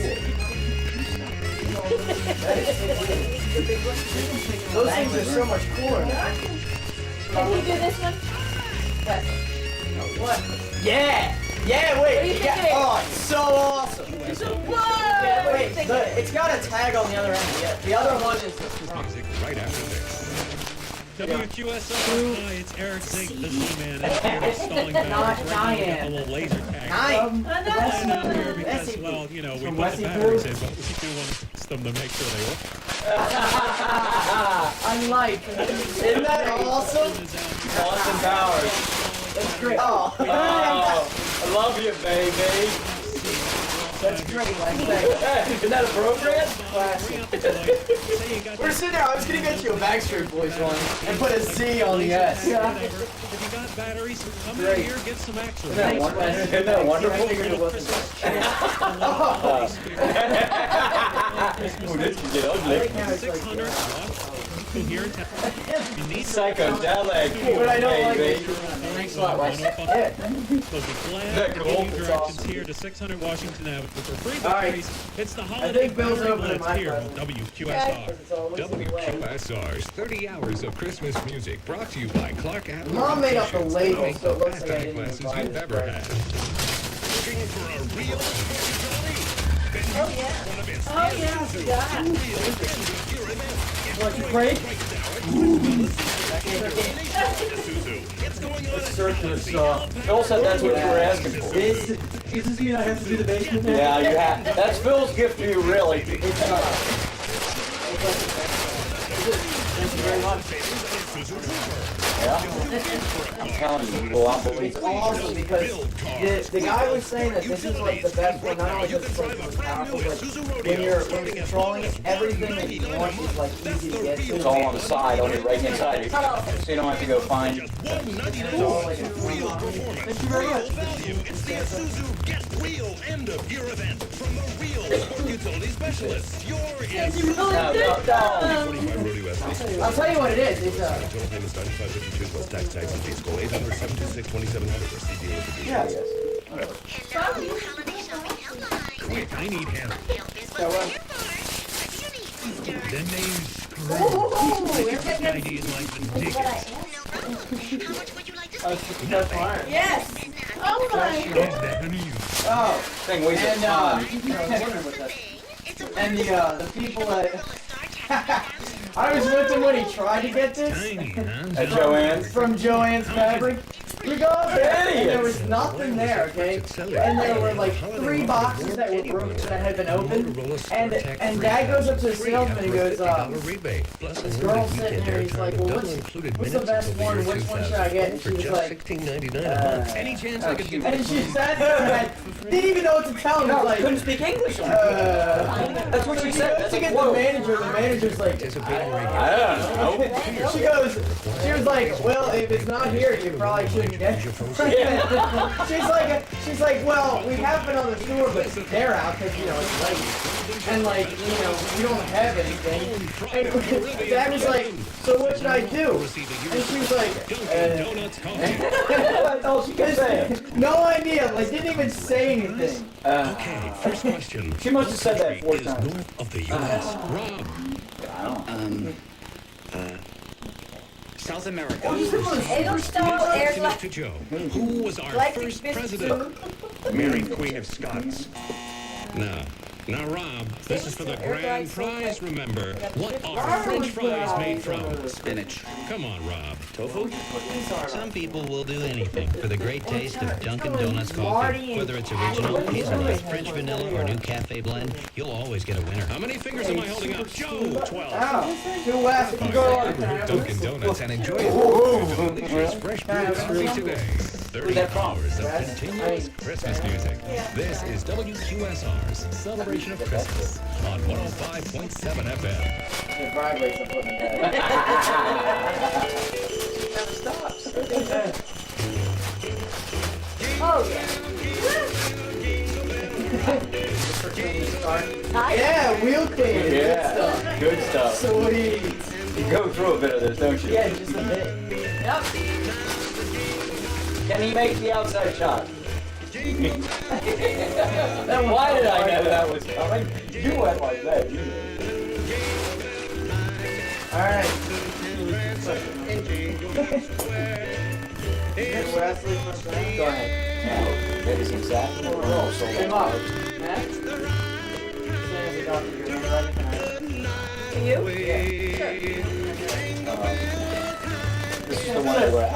Those things are so much cooler now. Can you do this one? What? Yeah! Yeah, wait! What do you think it is? Oh, it's so awesome! Whoa! Yeah, What do you wait, think look, it is? it's got a tag on the other end. The other one is Music right after this. WQSO, hi, it's Eric Zink, the Z-Man, and here installing batteries right now with the little laser tag. Nine! Flying out here because, well, you know, we put the batteries in, but we do want to test them to make sure they work. Unlike. Isn't that awesome? Austin Powers. That's great. Oh. I love you, baby. That's great. Like that. Isn't that appropriate? We're sitting there. I was gonna get you a Backstreet Boys one and put a Z on the S. Yeah. If you got batteries, come in here, get some action. Isn't that wonderful? I figured it wasn't. Oh, this can get ugly. 600 watts. Here in town. You need Psychedelic. But I don't like baby. it. Thanks a lot, Wes. So be glad to cool? give you directions here to 600 Washington Avenue for free All right. batteries. It's the holiday think Bill's battery opening blitz my here on present. WQSR. WQSR's 30 hours of Christmas music brought to you by Clark Adler. Mom made up the Musicians, label, making so it the looks best like I didn't eyeglasses even buy you've this ever present. had. Looking for a real Oh yeah. Oh yeah. Want to break? Circular saw. Phil said that's what you were asking for. Does this mean I have to do the basement now? Yeah, you have. That's Phil's gift to you, really. Thank you very much. Yeah. I'm telling you, people won't believe It's it. awesome because the guy was saying that this is like the best one, not only because it's like it's powerful, but when you're controlling it, everything that you want is like easy to get to. It's all on the side, on your right hand side, so you don't have to go find. It's all like thank you very much. It's the Isuzu Get Real end of year event from the real utility specialists. You're in. I'll tell you what it is. It's Total payments 95.52 plus tax and fees. Call 800-726-2700 or see dealer for yeah, details. Quick, I need help. Then they ID is like the dickens. Yes. Oh my. oh, Thing weighs a and ton. and the people that I was with him when he tried to get this At Joanne's. from Joanne's Fabric. We go up there and there was nothing there, okay? And there were like 3 boxes that were broken that had been opened. And Dad goes up to the salesman and goes, this girl's sitting here, he's like, well, what's the best one? Which one should I get? And she was like, Any chance I could do and she sat there and didn't even know what to tell him. No, Like, couldn't speak English. that's what she said. To get the manager's like, I don't know. she was like, well, if it's not here, you probably shouldn't get it. she's like, well, we have been on the store, but they're out because, it's late. And like, we don't have anything. And Dad was like, so what should I do? And she was like, that's all she could say. No idea, like, didn't even say anything. Okay, first question. She must have said that 4 times. North of the U.S. Rob. South America. To Joe. Who was our first president? Mary, Queen of Scots. Now, Rob, this is for the grand prize, remember. What are French fries made from? Spinach. Come on, Rob. Tofu? Some people will do anything for the great taste of Dunkin' Donuts coffee. Whether it's original, hazelnut, French vanilla, or new cafe blend, you'll always get a winner. How many fingers am I holding up? Joe, 12. Too west, go on. Dunkin' Donuts and enjoy it. Delicious fresh brewed coffee today. 30 hours of continuous Christmas music. This is WQSR's Celebration of Christmas on 105.7 FM. It vibrates, I'm putting it back. Never stops. Oh, yeah. Yeah, wheel cleaner. Yeah, good stuff. Sweet. You go through a bit of this, don't you? Yeah, just a bit. Yep. Can he make the outside shot? Why did I know that was coming? You went like that, you did. Alright. Go ahead. Now, maybe some saxophone. Oh, so Come on. To you? Yeah. This is the one where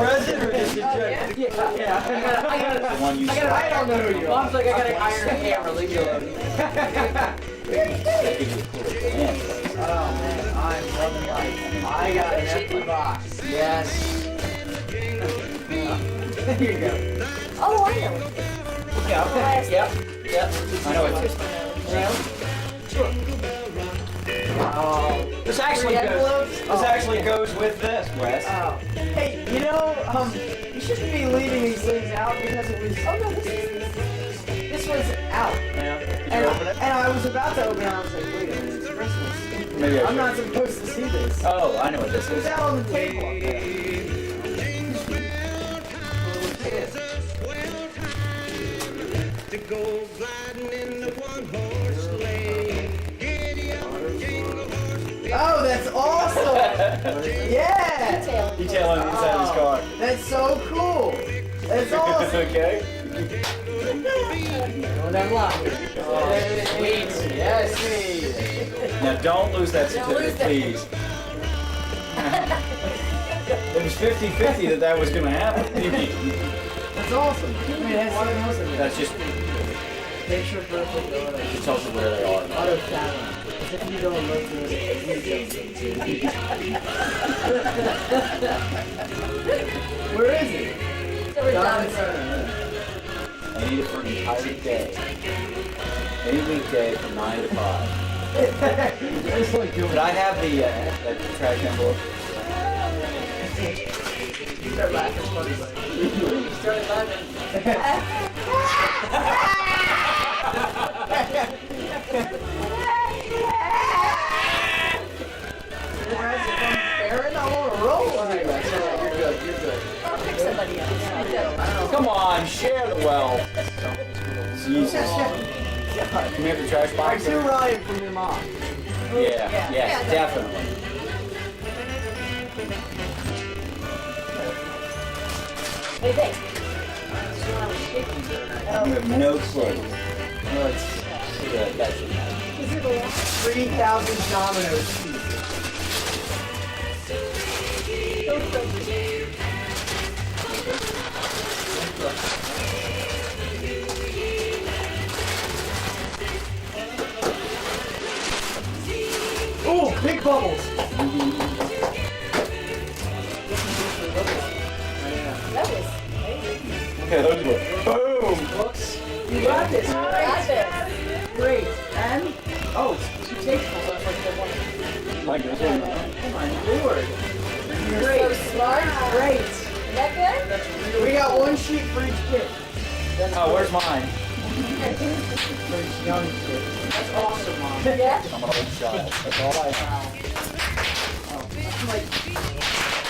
President or just a joke? The one you I don't know who you are. Mom's like, I gotta iron a camera, leave me alone. Oh man, I'm loving life. I got an empty box. Yes. Here you go. Oh, I know. Yep. I know it's Sure. This actually goes with this, Wes. Oh. Hey, you shouldn't be leaving these things out because it was. Oh no, this was out. Yeah. And I was about to open it. I was like, wait a minute, it's Christmas. Maybe I'm not supposed to see this. Oh, I know what this It was is. out on the table up there. To go gliding in the one-horse sleigh. Giddy up, jingle horse. Oh, that's awesome! Yeah! Detailing inside his car. That's so cool! That's awesome! Okay. Going down line. Sweet. Yes, sweet. Now don't lose that certificate, please. It was 50-50 that was going to happen. That's awesome. I mean, it has something else in there. That's just Picture perfect order. it tells you where they are. Auto challenge. As if you don't look good, you Where is it? I need it for an entire day. Any weekday from 9 to 5. It's like doing Could I have the that trash envelope? You start laughing, it's funny. You start laughing. Aaron, I want to roll with you. You're good, you're good. I'll pick somebody else. Come on, share the wealth. Jesus. Can we have the trash I box? do Ryan from your mom. Yeah, definitely. Hey, thanks. You have no clue. Let's see that. That should happen. 3,000 dominoes. Oh, big bubbles. That was amazing. Okay, those were boom. Books. You got this. You got this. Great. And, oh, it's two tastefuls. That's like the one. Like this Oh my lord. You're so smart. Great. Is that good? That's real We got one sheet for each kid. Oh, where's mine? For each young kid. That's awesome, Mom. Yeah? I'm an old child. That's all I have. I'm like,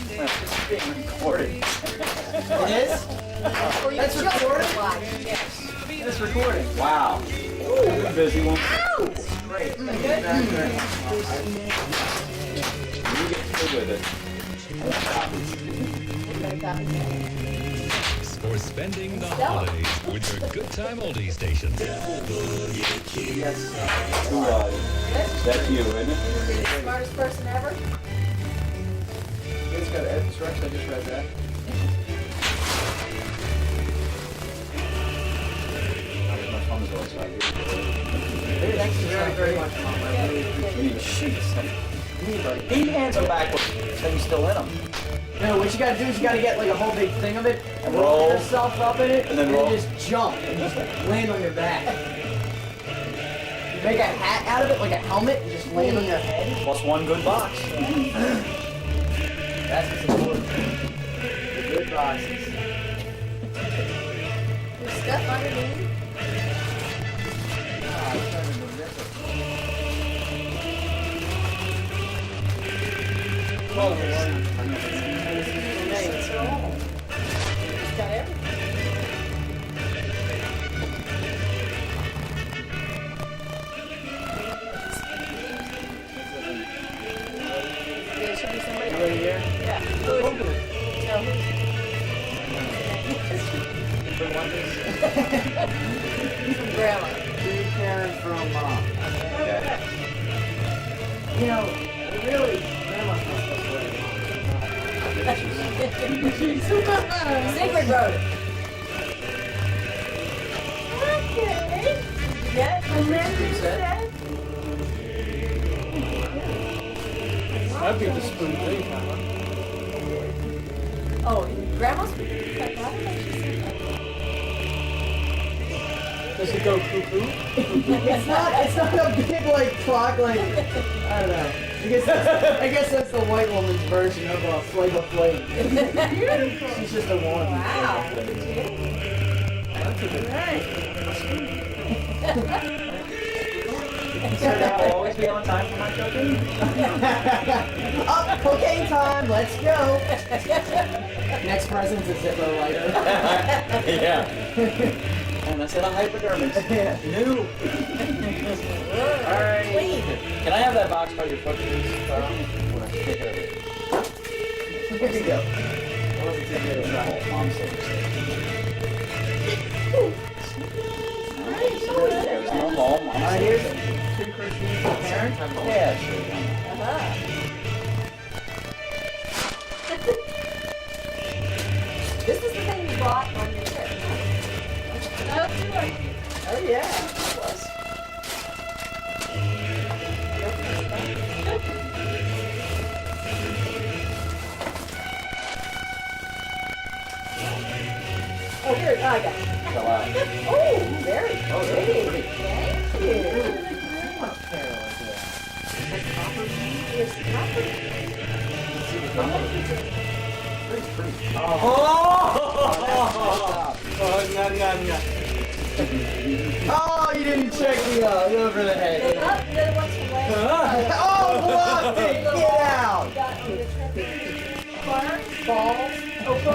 This is being recorded. it is? That's recorded? Yes. That's recording. Wow. That's a busy one. Great. Good. You get through with it. For spending the holidays with your good time oldie station. Yes. That's you, isn't it? You're the smartest person ever. It's got Ed instructions. I just read that. Not as much fun as always, right? Thank you very much, Mom. I really appreciate it. You need to shoot this thing. He hands them back with things still in them. No, what you gotta do is you gotta get like a whole big thing of it and Roll. roll yourself up in it And then roll. just jump and just land on your back. You make a hat out of it, like a helmet, and just land on your head. Plus one good box. That's what's important. The good boxes. There's stuff underneath. Ah, I'm trying to rip it. Oh, Lord. It's wrong. It's got everything. There should be somebody Right here? Yeah. Open it. No, who's? From what is? From Grandma. To Karen from Mom. Okay. You know, really, Grandma's not supposed to write Sigrid wrote it. Okay. Yeah, and then you said. That'd be the spoon thing, huh? Oh, Grandma's. Like, I don't know if she said Does it go cuckoo? It's not a big like clock like I don't know. I guess that's the white woman's version of a Flavor Flav. She's just a woman. Wow. That's a good Right. So I'll always be on time for my cooking? Up, cocaine time, let's go. Next present's a Zippo lighter. Yeah. And that's in a hypodermic. New. Alright. Clean. Can I have that box by your foot, please? Carl? When I take care of it. Here you go. I wasn't too good at that. Mom said there's no home. Mom said Here's two Christmas parents. yeah, sure. This is the thing you bought on your trip. Oh yeah. It was. Oh, here, I got it. Fell out. Oh, very pretty. Oh, Thank you. It's copper. Oh, you didn't check the over the head. The other one's from last Oh, blocked it! Get out! balls, balls.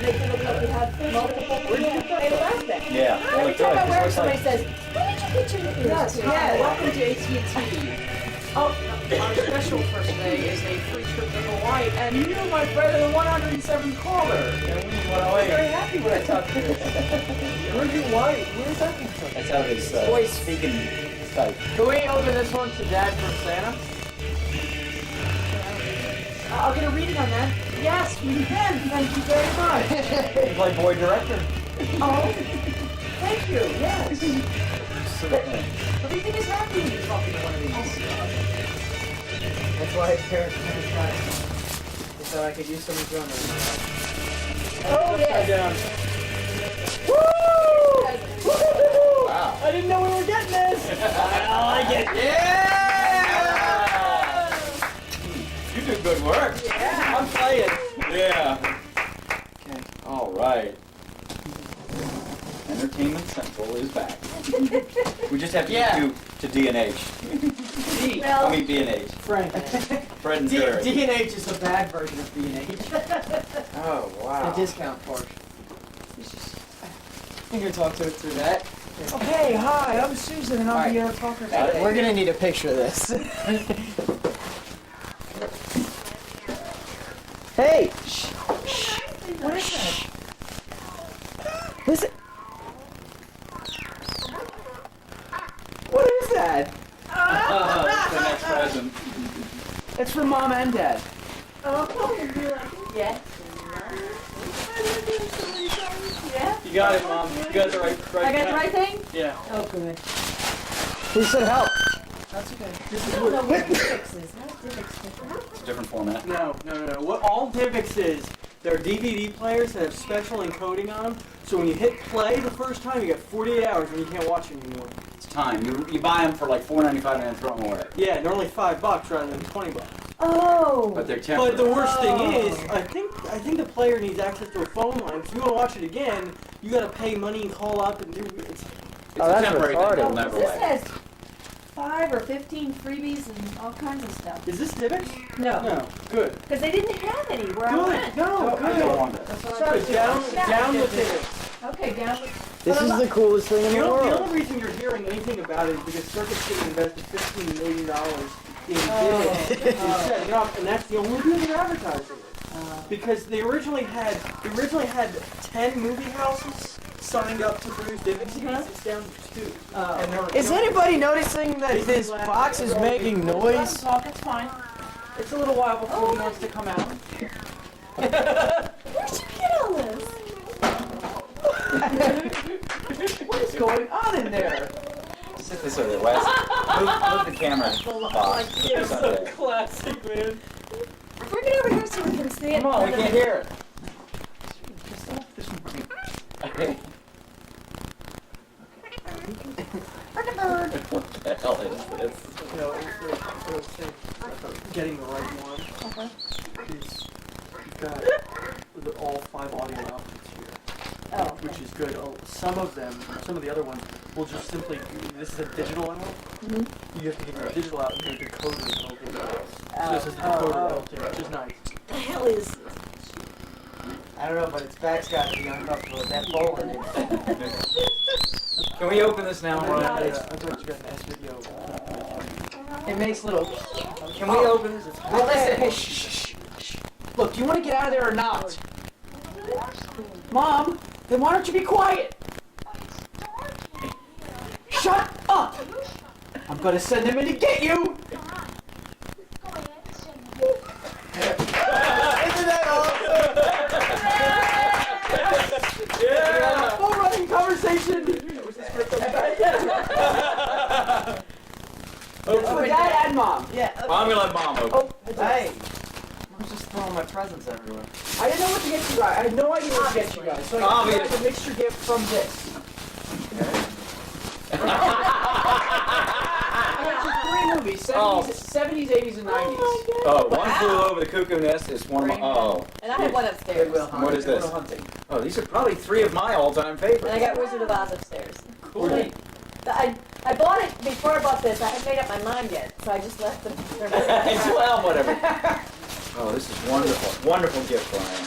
Make it look like you have multiple. They love that. Yeah, they Every look time good. I wear It it, somebody looks says, "When did you get your ears?" Yes, Yeah. welcome to AT&T. Oh, Our special for today is a free trip to Hawaii, and you, my friend, are the 107th caller. I'm very happy when I talk to you. Where's your wife? Where's that from? That's how it is Voice. speaking type. Can we open this one to Dad from Santa? I'll get a reading on that. Yes, we can. Thank you very much. You play boy director. Oh, thank you. Yes. Everything is happy when you're talking to one of these. That's why his parents got it. So I could use some enjoyment. Oh, yes. Woo! Wow. I didn't know we were getting this. I like it. Yeah! is back. We just have to Yeah. get you to D&H. Well, I mean B&H. Frank. Fred and Jerry. D&H is a bad version of B&H. Oh, wow. The discount part. You can talk to it through that. Oh, hey, hi, I'm Susan, and I'm the talker today. We're gonna need a picture of this. Hey! Shh! Shh! What is that? Listen. What is that? The next present. It's for Mom and Dad. oh, yeah. Yeah? You got it, Mom. You got the right. I got the right thing? Yeah. Oh, good. Who said help? That's okay. I don't know what Divx is. How's Divx different? It's a different format. No. What all Divx is, they're DVD players that have special encoding on them. So when you hit play the first time, you get 48 hours and you can't watch it anymore. It's time. You buy them for like $4.95 and then throw them away. Yeah, they're only $5 rather than $20. Oh. But they're temporary. But the worst thing is, I think the player needs access to a phone line. If you want to watch it again, you got to pay money and call up and do it. It's a temporary thing. It'll never This last. has 5 or 15 freebies and all kinds of stuff. Is this Divx? No. No. Good. Because they didn't have any where I Good. went. No, I good. don't want it. That's what I said. Down the Divx. Okay, down with... This is the coolest thing in the The world. only reason you're hearing anything about it is because Circuit City invested $15 million in Divx and setting up, and that's the only reason they're advertising it. Because they originally had 10 movie houses signed up to produce Divx units. It's down to 2. And they're- Is anybody noticing that this box is making noise? Talk, it's fine. It's a little while before he wants to come out. Where'd you get all this? What is going on in there? Sit this over there, Wes. Move the camera box. It's so classic, man. Bring it over here so we can see it. Come on, we can't hear it. Okay. What the hell is this? You know, getting the right one is you've got all 5 audio outputs here. Oh. Which is good. Some of the other ones will just simply, this is a digital envelope. Mm-hmm. You have to give them a digital out and get a decoder built into it. So this is the decoder built in, which is nice. The hell is this? I don't know, but its back's got to be uncomfortable with that bowl in it. Can we open this now, Ron? I thought you got an S-video. It makes little... Can we open this? Well, listen, hey, shh. Look, do you want to get out of there or not? Mom, then why don't you be quiet? Shut up! I'm gonna send them in to get you! Isn't that awesome? Yeah! Full running conversation! For Dad and Mom. Yeah. Okay. I'm gonna let Mom open. Oh, hey. I'm just throwing my presents everywhere. I didn't know what to get you guys. I had no idea what to get you guys. So I got you guys a mixture gift from this. I got you 3 movies, 70s, 80s, and 90s. Oh, One Flew Over the Cuckoo Nest is one of my... Oh. And I have one upstairs. What is this? Oh, these are probably 3 of my all-time favorites. And I got Wizard of Oz upstairs. Cool. I bought it before I bought this. I hadn't made up my mind yet, so I just left them. Well, whatever. Oh, this is wonderful. Wonderful gift, Brian.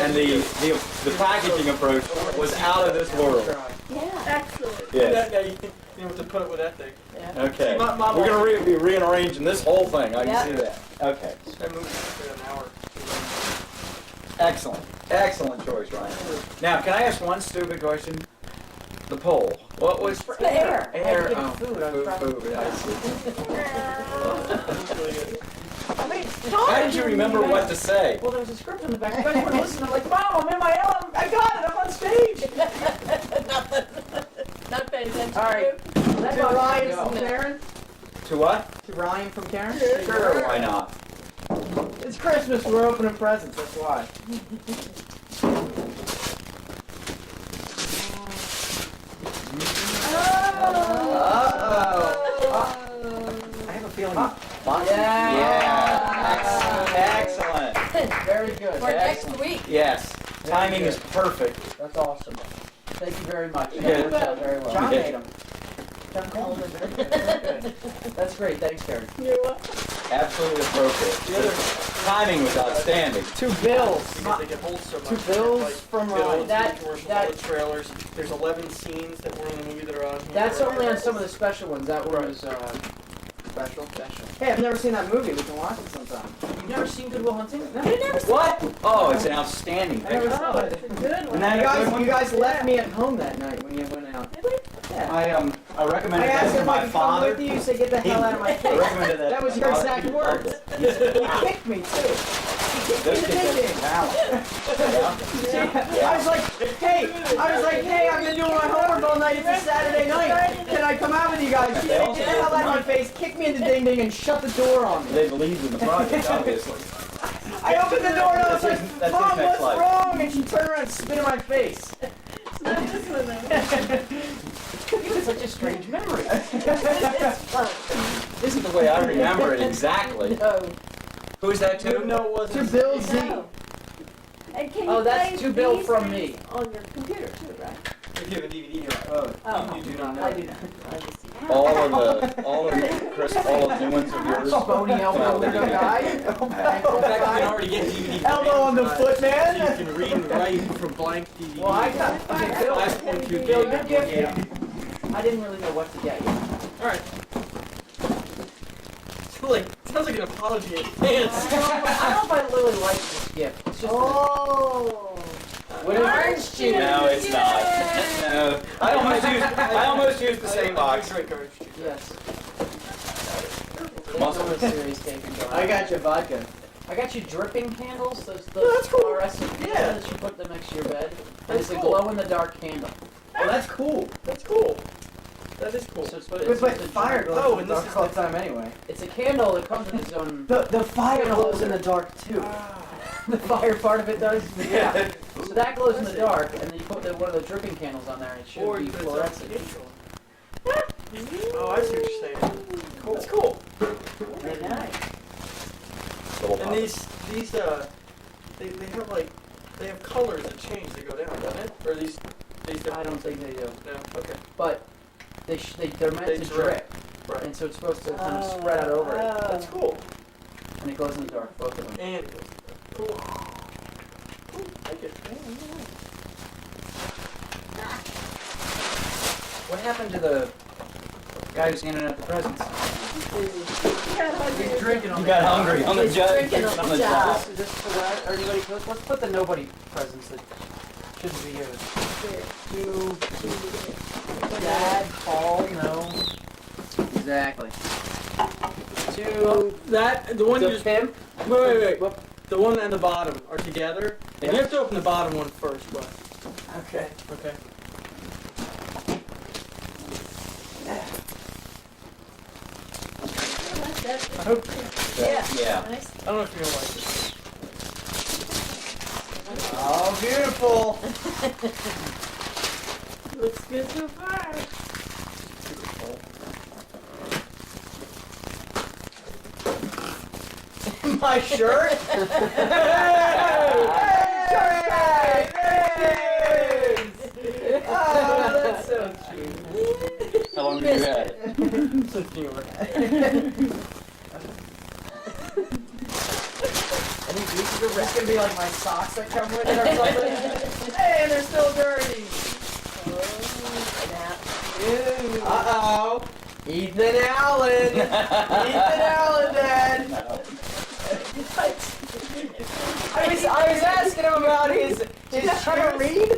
And the packaging approach was out of this world. Yeah. Excellent. Yes. Yeah, you know what to put it with that thing. Yeah. Okay. See, We're going to be rearranging this whole thing. I can see that. Okay. That movie for an hour. Excellent. Excellent choice, Ryan. Now, can I ask one stupid question? The poll. What was... The air. Air. I had to give Food. I see. How did you remember what to say? Well, there was a script in the back. You guys weren't listening. I'm like, Mom, I'm in my element. I got it. I'm on stage. Nothing. Not paying attention. All right. That's To all Ryan right. from Karen. To what? To Ryan from Karen. Sure, why not? It's Christmas. We're opening presents. That's why. I have a feeling. Excellent. Very good. For next week. Yes. Timing is perfect. That's awesome. Thank you very much. Yeah. Worked out very well. John Yeah. made them. John Calder. Very good. That's great. Thanks, Karen. You're welcome. Absolutely appropriate. The timing was outstanding. 2 bills. Because they can hold so much. 2 bills like, from you know, Ryan. all That the commercials, that all the trailers. There's 11 scenes that were in the movie that are on here. that's only on some of the special ones. That one was special. Hey, I've never seen that movie. We can watch it sometime. You've never seen Good Will Hunting? No. You never saw What? Oh, it's an outstanding I never picture. saw it. It's a good one. And then You guys left me at home that night when you went out. Yeah. I recommended I that asked to him my if I could come father. with you. You said, "Get the hell out of my I face." recommended that. That was to your my father. exact He loved words. it. He kicked me too. This kid has talent. I was like, hey, I've been doing my homework all night. It's a Saturday night. Can I come out with you guys? She said, "Get the hell out of my face," kicked me in the ding-ding, and shut the door on me. They believed in the project, obviously. I opened the door and I was like, That's his "Mom, next what's life. wrong?" And she turned around and spit in my face. It's not this one though. You have such a strange memory. It's fun. This is the way I remember it exactly. No. Who's that to? No, it wasn't. To Bill Z. No. And can Oh, you that's play to Bill these from things me. on your computer too, right? If you have a DVD, you're right. Oh, You do not know. I do not. I just see. All of the new ones of yours. Bony elbow little guy. In fact, you can already get DVD. Elbow on the foot, So you man. can read and write from blank DVD. Well, I got. Okay, Bill, 5.2 Bill, gig. your gift. I didn't really know what to get you. All right. Sounds like an apology in advance. I don't know if I really like this gift. It's just. What Orange juice. No, it's not. No. I almost used the same box. Drink orange juice. Yes. Muscle. It's a serious cake and jar. I got you vodka. I got you dripping candles. Those that's cool. fluorescent Yeah. that you put them next to your bed. And That's it's a cool. glow-in-the-dark candle. Oh, that's cool. That's cool. That is cool. So it's But fire glows Oh, in and the this dark is all the time anyway. It's a candle that comes with its own. The fire glows in the dark too. The fire part of it does. Yeah. So that glows in the dark, and then you put one of the dripping candles on there, and it should Or be you put fluorescent. Oh, I see what you're saying. Cool. That's cool. Very nice. And these they have like they have colors that change. They go down, don't it? Or these I don't think they do. No. Okay. But they're meant They to drip. drip, Right. and so it's supposed to kind of spread out over it, That's cool. and it glows in the dark, both of them. And cool. Cool. Thank you. What happened to the guy who's handing out the presents? You're drinking on You the got job. hungry on the job. drinking on the job. This for that, or anybody? Let's put the nobody presents that shouldn't be used. To Dad, Paul, you know. Exactly. To The one the you just pimp. wait. The one and the bottom are together. And you have to open the bottom one first, Wes. Okay. Okay. Yeah. Nice. I don't know if you're gonna like it. Oh, beautiful. Looks good so far. My shirt. Oh, that's so cute. How long have you had it? Since New York. Any pieces of It's gonna be like my socks that come with it or something. Hey, they're still dirty. Uh-oh. Ethan Allen. Ethan Allen, Dad. I was asking him about his trying to read.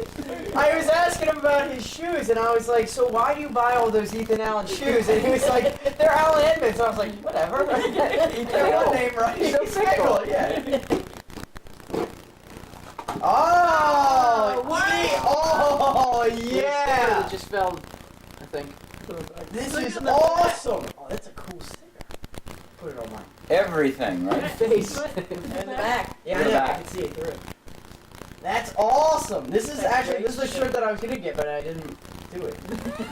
I was asking him about his shoes, and I was like, "So why do you buy all those Ethan Allen shoes?" And he was like, "They're Allen Edmonds." I was like, "Whatever." Ethan Allen name, right? So He's fickle, yeah. Oh, yeah. It just fell, I think. This is awesome. Oh, that's a cool sticker. Put it on mine. Everything, right? Face. In the back. Yeah, In the I back. can see it through. That's awesome. This is the shirt that I was gonna get, but I didn't do it.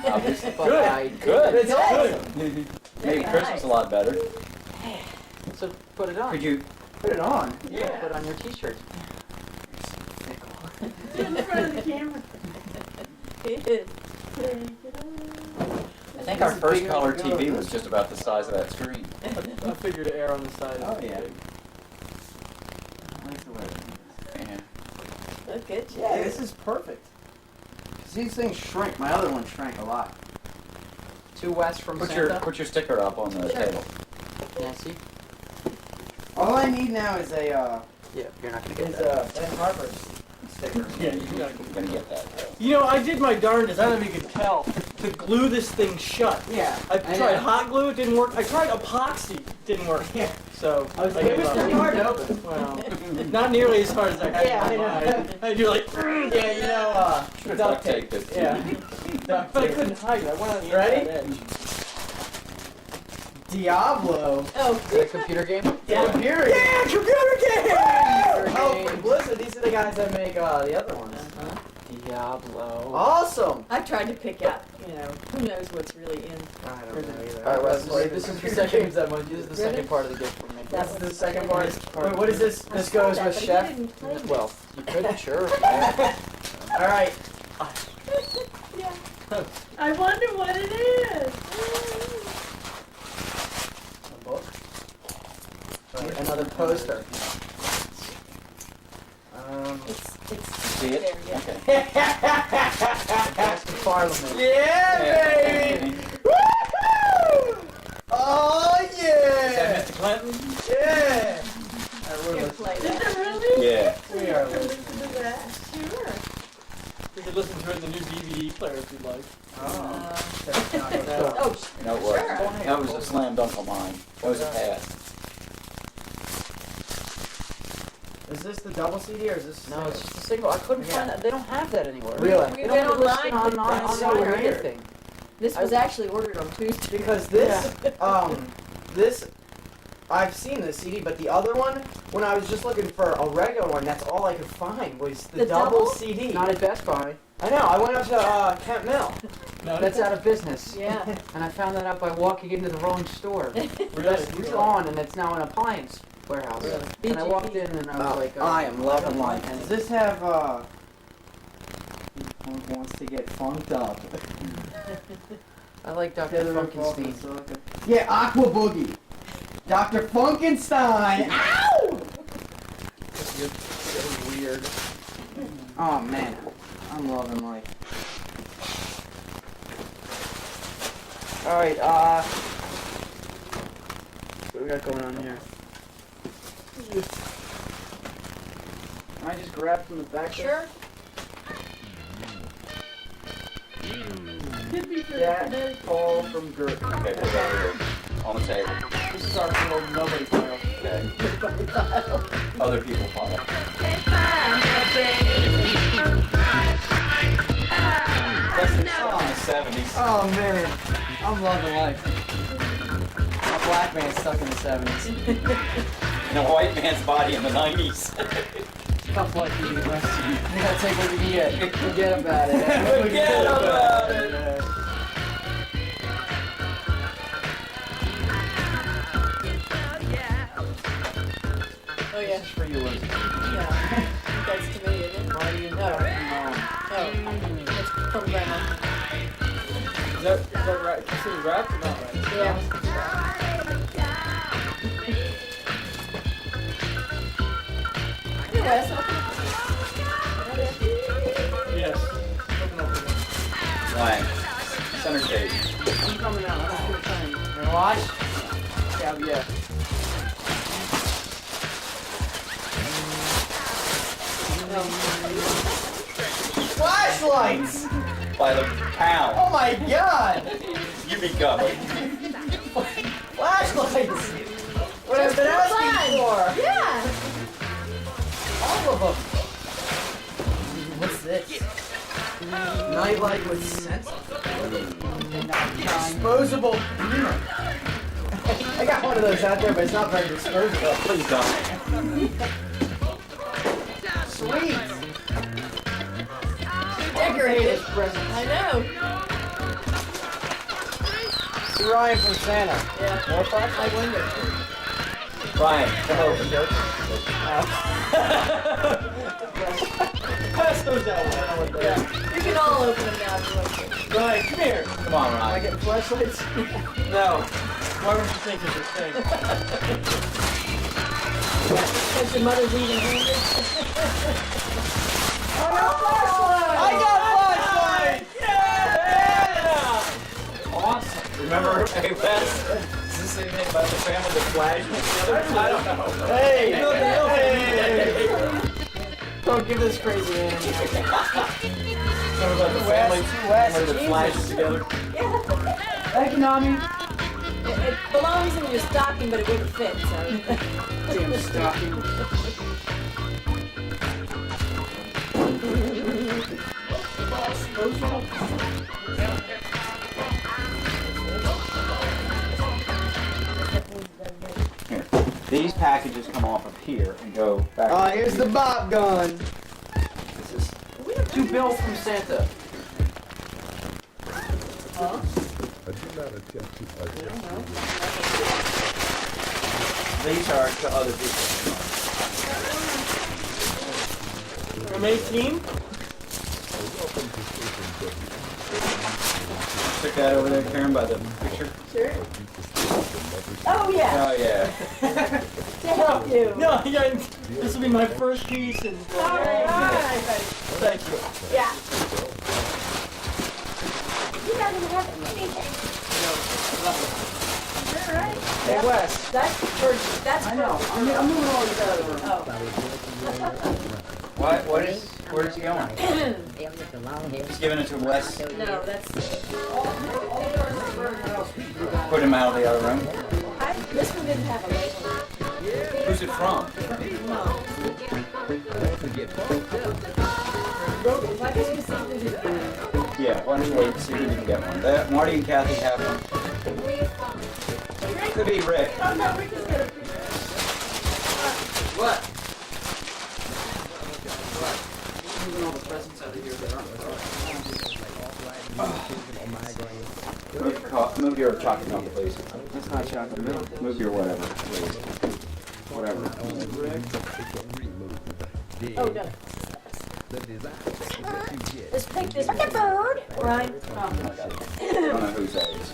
Obviously. Good. Good. It's awesome. Made Christmas a lot better. So put it on. Could you? Put it on. Yeah. Put it on your t-shirt. Do it in front of the camera. I think our first color TV was just about the size of that screen. I figured to err on the side of Oh, yeah. I like the way it is. Good job. Yeah, this is perfect. 'Cause these things shrink. My other one shrank a lot. Two West from Put Santa. your sticker up on the table. Yeah, see? All I need now is a Yeah, you're not gonna get is that. Ben Harper's sticker. Yeah, you're not Gonna get that. You know, I did my darndest, I don't know if you could tell, to glue this thing shut. Yeah. I tried hot glue, it didn't work. I tried epoxy, didn't work. Yeah. So It was gave up. pretty hard to open. Well, not nearly as hard as I had Yeah, I in know. mind. I do like, Yeah, you know, Duct tape this. Yeah. but I couldn't hide it. I went on the Ready? inside edge. Diablo. Oh, Is it a computer game? Yeah, computer game. Yeah, computer game! Oh, from Blizzard. These are the guys that make the other ones. Diablo. Awesome. I tried to pick out, who knows what's really in. I don't know either. Alright, Wesley, this is the computer second. games that much. This is the second part of the gift from me. That's the second part. Wait, what is this? This goes with chef. Well, you could, sure. All right. I wonder what it is. A book. Another poster. It's See it? there, yeah. Okay. That's the Parliament. Yeah, baby! Woo-hoo! Oh, Is yeah! that Mr. Clinton? Yeah! Here, play Is that. it really? Yeah. We are. Listen to that. Sure. We could listen to it in the new DVD player if you'd like. Oh, that's not good. Oh, No, it wasn't. Sure. That was a slam dunk on mine. That was a pass. Is this the double CD or is this? No, it's just a single. I couldn't find that. They don't have that anymore. Really? We They went don't list it online. on That's so or weird. anything. This was actually ordered on Tuesday. Because this, this, I've seen this CD, but the other one, when I was just looking for a regular one, that's all I could find was the double CD. Not at Best Buy. I know. I went up to Kent Mill. No, That's out of business. Yeah. And I found that out by walking into the wrong store. It's on, and it's now an appliance warehouse. Really? And I walked in, and I was like, I am loving life. life. Does this have Who wants to get funked up? I like Dr. Funkenstein. Yeah, Aqua Boogie. Dr. Funkenstein. Ow! That was weird. Oh man, I'm loving life. All right, What do we got going on here? can I just grab from the back? Sure. That fall from Gert. Okay, put that here on the table. This is our little nobody file. Okay. Other people file. That's the song in the 70s. Oh man, I'm loving life. A black man stuck in the 70s. And a white man's body in the 90s. Tough luck you, You gotta take what you can get. Forget about it. Forget about it. Oh yeah. This is for you, Elizabeth. Yeah. That's to me, isn't it? Why do you No. know? Oh, it's from Grandma. Is that right? Considered wrapped or not wrapped? Yeah. Here, Wes, open it. Yes. Open up the Blank. Center stage. I'm coming out. I'm gonna try and You wanna watch? yeah. Flashlights! By the pound. Oh my god! You be covered. Flashlights! What I've been asking for! Yeah. All of them! What's this? Nightlight with sensor. Disposable beamer. I got one of those out there, but it's not very disposable. Please don't. Sweet! Decorated. I know. Ryan from Santa. Yeah. More fun? I wonder. Ryan, come over. Pass those out. Yeah. You can all open them now if you want to. Ryan, come here. Come on, Am I Ryan. getting flashlights? No. Why would you think it's a thing? Because your mother's eating hungry. I got flashlights! Yeah! Awesome. Remember, hey, Wes, is this anything about the family that flashed together? I don't know. Hey! Hey! Don't give this crazy man. Remember about the family that flashed together? Thank you, Nami. It belongs in your stocking, but it wouldn't fit, so. Damn stocking. Here. These packages come off of here and go back. Here's the Bob gun. This is to Bill from Santa. Huh? These are to other people. From 18. Stick that over there, Karen, by the picture. Sure. Oh, yeah. Oh, yeah. To help you. No, yeah, this will be my first piece. And, All right. Thank you. Yeah. You don't even have anything. All right. Hey, Wes. That's for, that's I know. I'm moving all these out of the room. Where's he going? He's giving it to Wes. No, that's. Put him out of the other room. This one didn't have a label. Who's it from? Mom. If I just received it again. Yeah, why don't you wait and see if you can get one. Marty and Kathy have one. Could be Rick. Oh, no, Rick is gonna. What? Moving all the presents out of here that aren't. Move your chocolate milk, please. That's not chocolate milk. Move your whatever, please. Whatever. Oh, no. Let's pick this bird. Right? I don't know whose that is.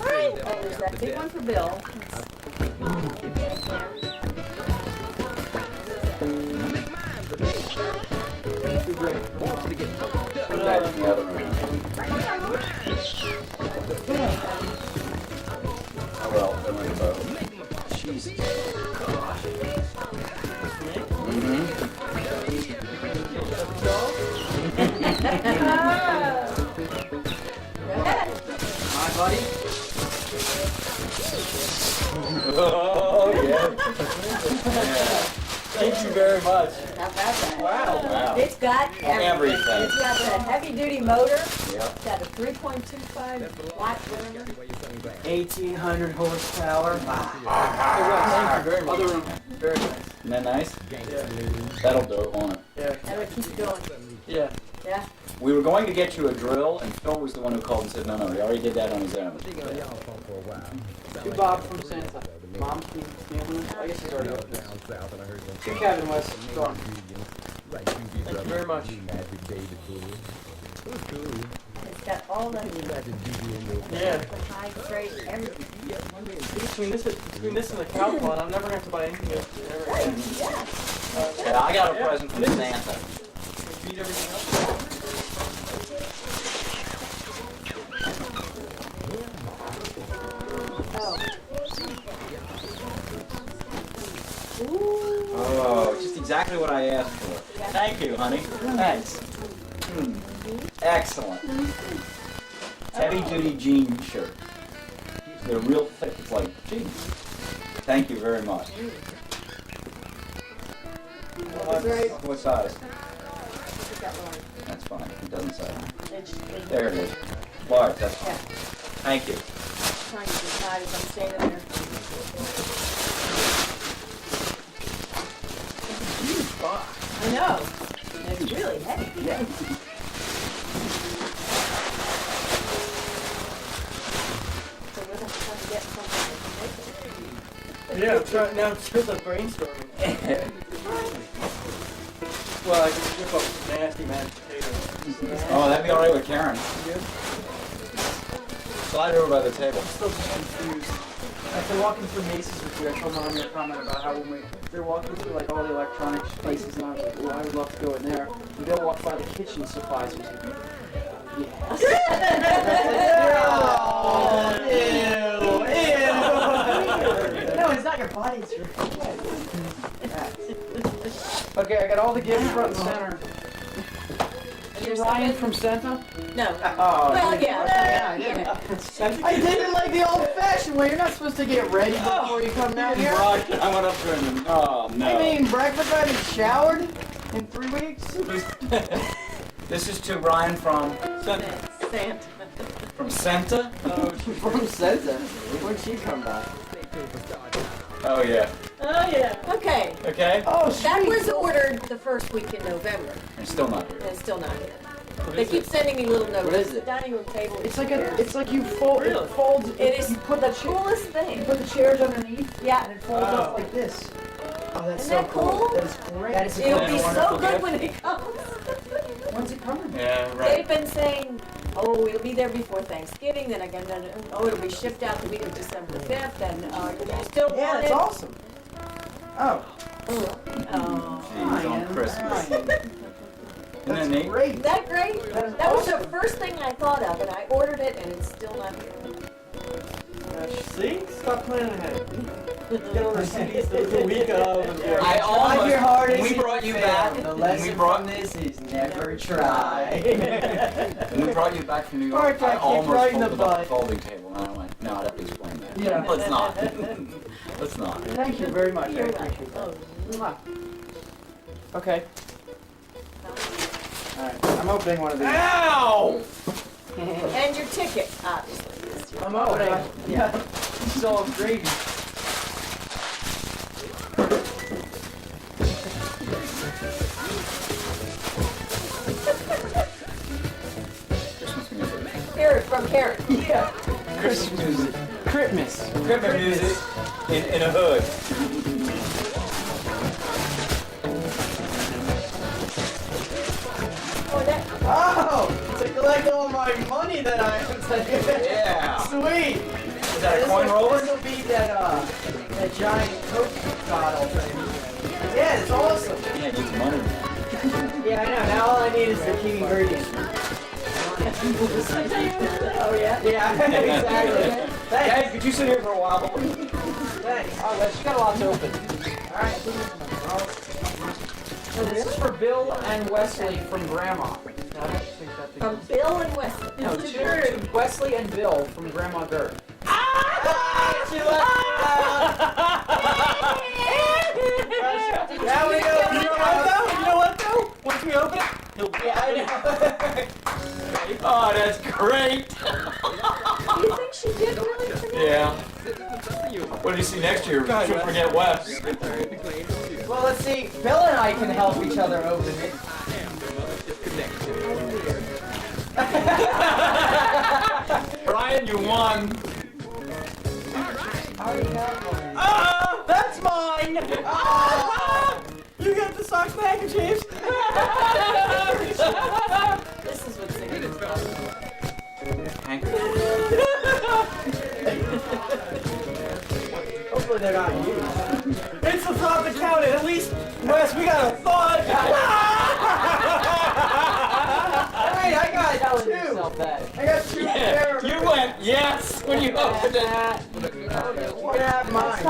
Oh, there's that big one for Bill. Put that in the other room. Oh well, they're in the boat. Jesus. Mm-hmm. Hi, buddy. Oh, yeah. Thank you very much. How about that? Wow. It's got Everything. It's got that heavy-duty motor. Yep. It's got a 3.25 watt whatever. 1,800 horsepower. Wow. Thank you very much. Other room. Very nice. Isn't that nice? Yeah. That'll do it, won't it? Yeah. That'll keep it going. Yeah. Yeah. We were going to get you a drill, and Phil was the one who called and said, no, he already did that on his own. To Bob from Santa. Mom's been stealing this. I guess he's already opened this. To Kevin West. Gone. Thank you very much. It's got all the Yeah. high grade everything. Between this and the cow pot, I'm never going to have to buy anything else. Yeah. Yeah, I got a present from Santa. Beat everything up. Oh, just exactly what I asked for. Thank you, honey. Thanks. Excellent. Heavy-duty jean shirt. They're real thick. It's like jeans. Thank you very much. What size? That's fine. It doesn't say. There it is. Large. That's fine. Thank you. Trying to decide if I'm staying in there. I know. It's really heavy. Yeah. Yeah, now it's just like brainstorming. Well, I can whip up some nasty mashed potatoes. Oh, that'd be alright with Karen. Slide over by the table. I'm still just confused. After walking through Macy's with you, I told Mommy a comment about how when they're walking through like all the electronic places, and I was like, oh, I would love to go in there. And Bill walked by the kitchen supplies, and he was like, yes. Ew. No, it's not your body, it's your head. Okay, I got all the gifts front and center. Ryan from Santa? No. Oh, Well, yeah. I did it like the old-fashioned way. You're not supposed to get ready before you come down here. I went up there and oh no. I mean, breakfast, I haven't showered in 3 weeks. This is to Ryan from Santa. From Santa? Oh, from Santa. When'd she come by? Oh yeah. Oh, yeah. Okay. Okay. Oh, That was ordered the first week in November. And still not here. And it's still not here. They keep sending me little notes. What is it? Dining room table. It's like you fold. It folds. It is You put the coolest thing. You put the chairs underneath. Yeah. And it folds up like this. Oh, that's Isn't so that cool? That is great. That is It'll be so good when it comes. When's it coming? Yeah, right. They've been saying, oh, it'll be there before Thanksgiving. Then again, oh, it'll be shipped out the week of December 5th. And you still Yeah, want it's it? awesome. Oh. Jeez, on Christmas. Isn't that neat? Great. Isn't that great? That was the first thing I thought of, and I ordered it, and it's still not here. See? Stop planning ahead. Get on the CDs the week of. I almost. Your hardest We brought you back. The We lesson brought. from this is never try. When we brought you back from New York, Alright, I keep almost writing the folded up butt. the folding table, and I went, no, I'd have to explain that. Yeah. Let's not. Let's not. Thank you very much. I You're appreciate that. welcome. Okay. Alright, I'm opening one of these. Ow! And your ticket, obviously. I'm opening. Yeah. Still have gravy. Christmas music. Here, from Karen. Yeah. Christmas music. Christmas. Christmas music in a hood. Oh! To collect all my money that I Yeah. Sweet! Is that a coin roller? This will be that giant Coke bottle thing. Yeah, it's awesome. Yeah, get money. Yeah, I know. Now all I need is the key ingredient. Oh, yeah? Yeah, exactly. Hey, Thanks. could you sit here for a while? Thanks. Oh, she's got a lot to open. Alright. So this is for Bill and Wesley from Grandma. I don't think that thing From Bill and Wesley. No, to Wesley and Bill from Grandma Gert. Now we go. You know what though? Once we open it, he'll be Yeah, I know. Oh, that's great. You think she did really forget? Yeah. What do you see next year? She'll forget Wes. Well, let's see. Bill and I can help each other open it. Brian, you won. Ah, that's mine! Ah, you get the socks and handkerchiefs! This is what's singing is about. Hopefully they're not used. It's the thought that counted. At least, Wes, we got a thought. Hey, I got Telling two. yourself that. I got two. Yeah, you went yes when you opened it. You can have mine.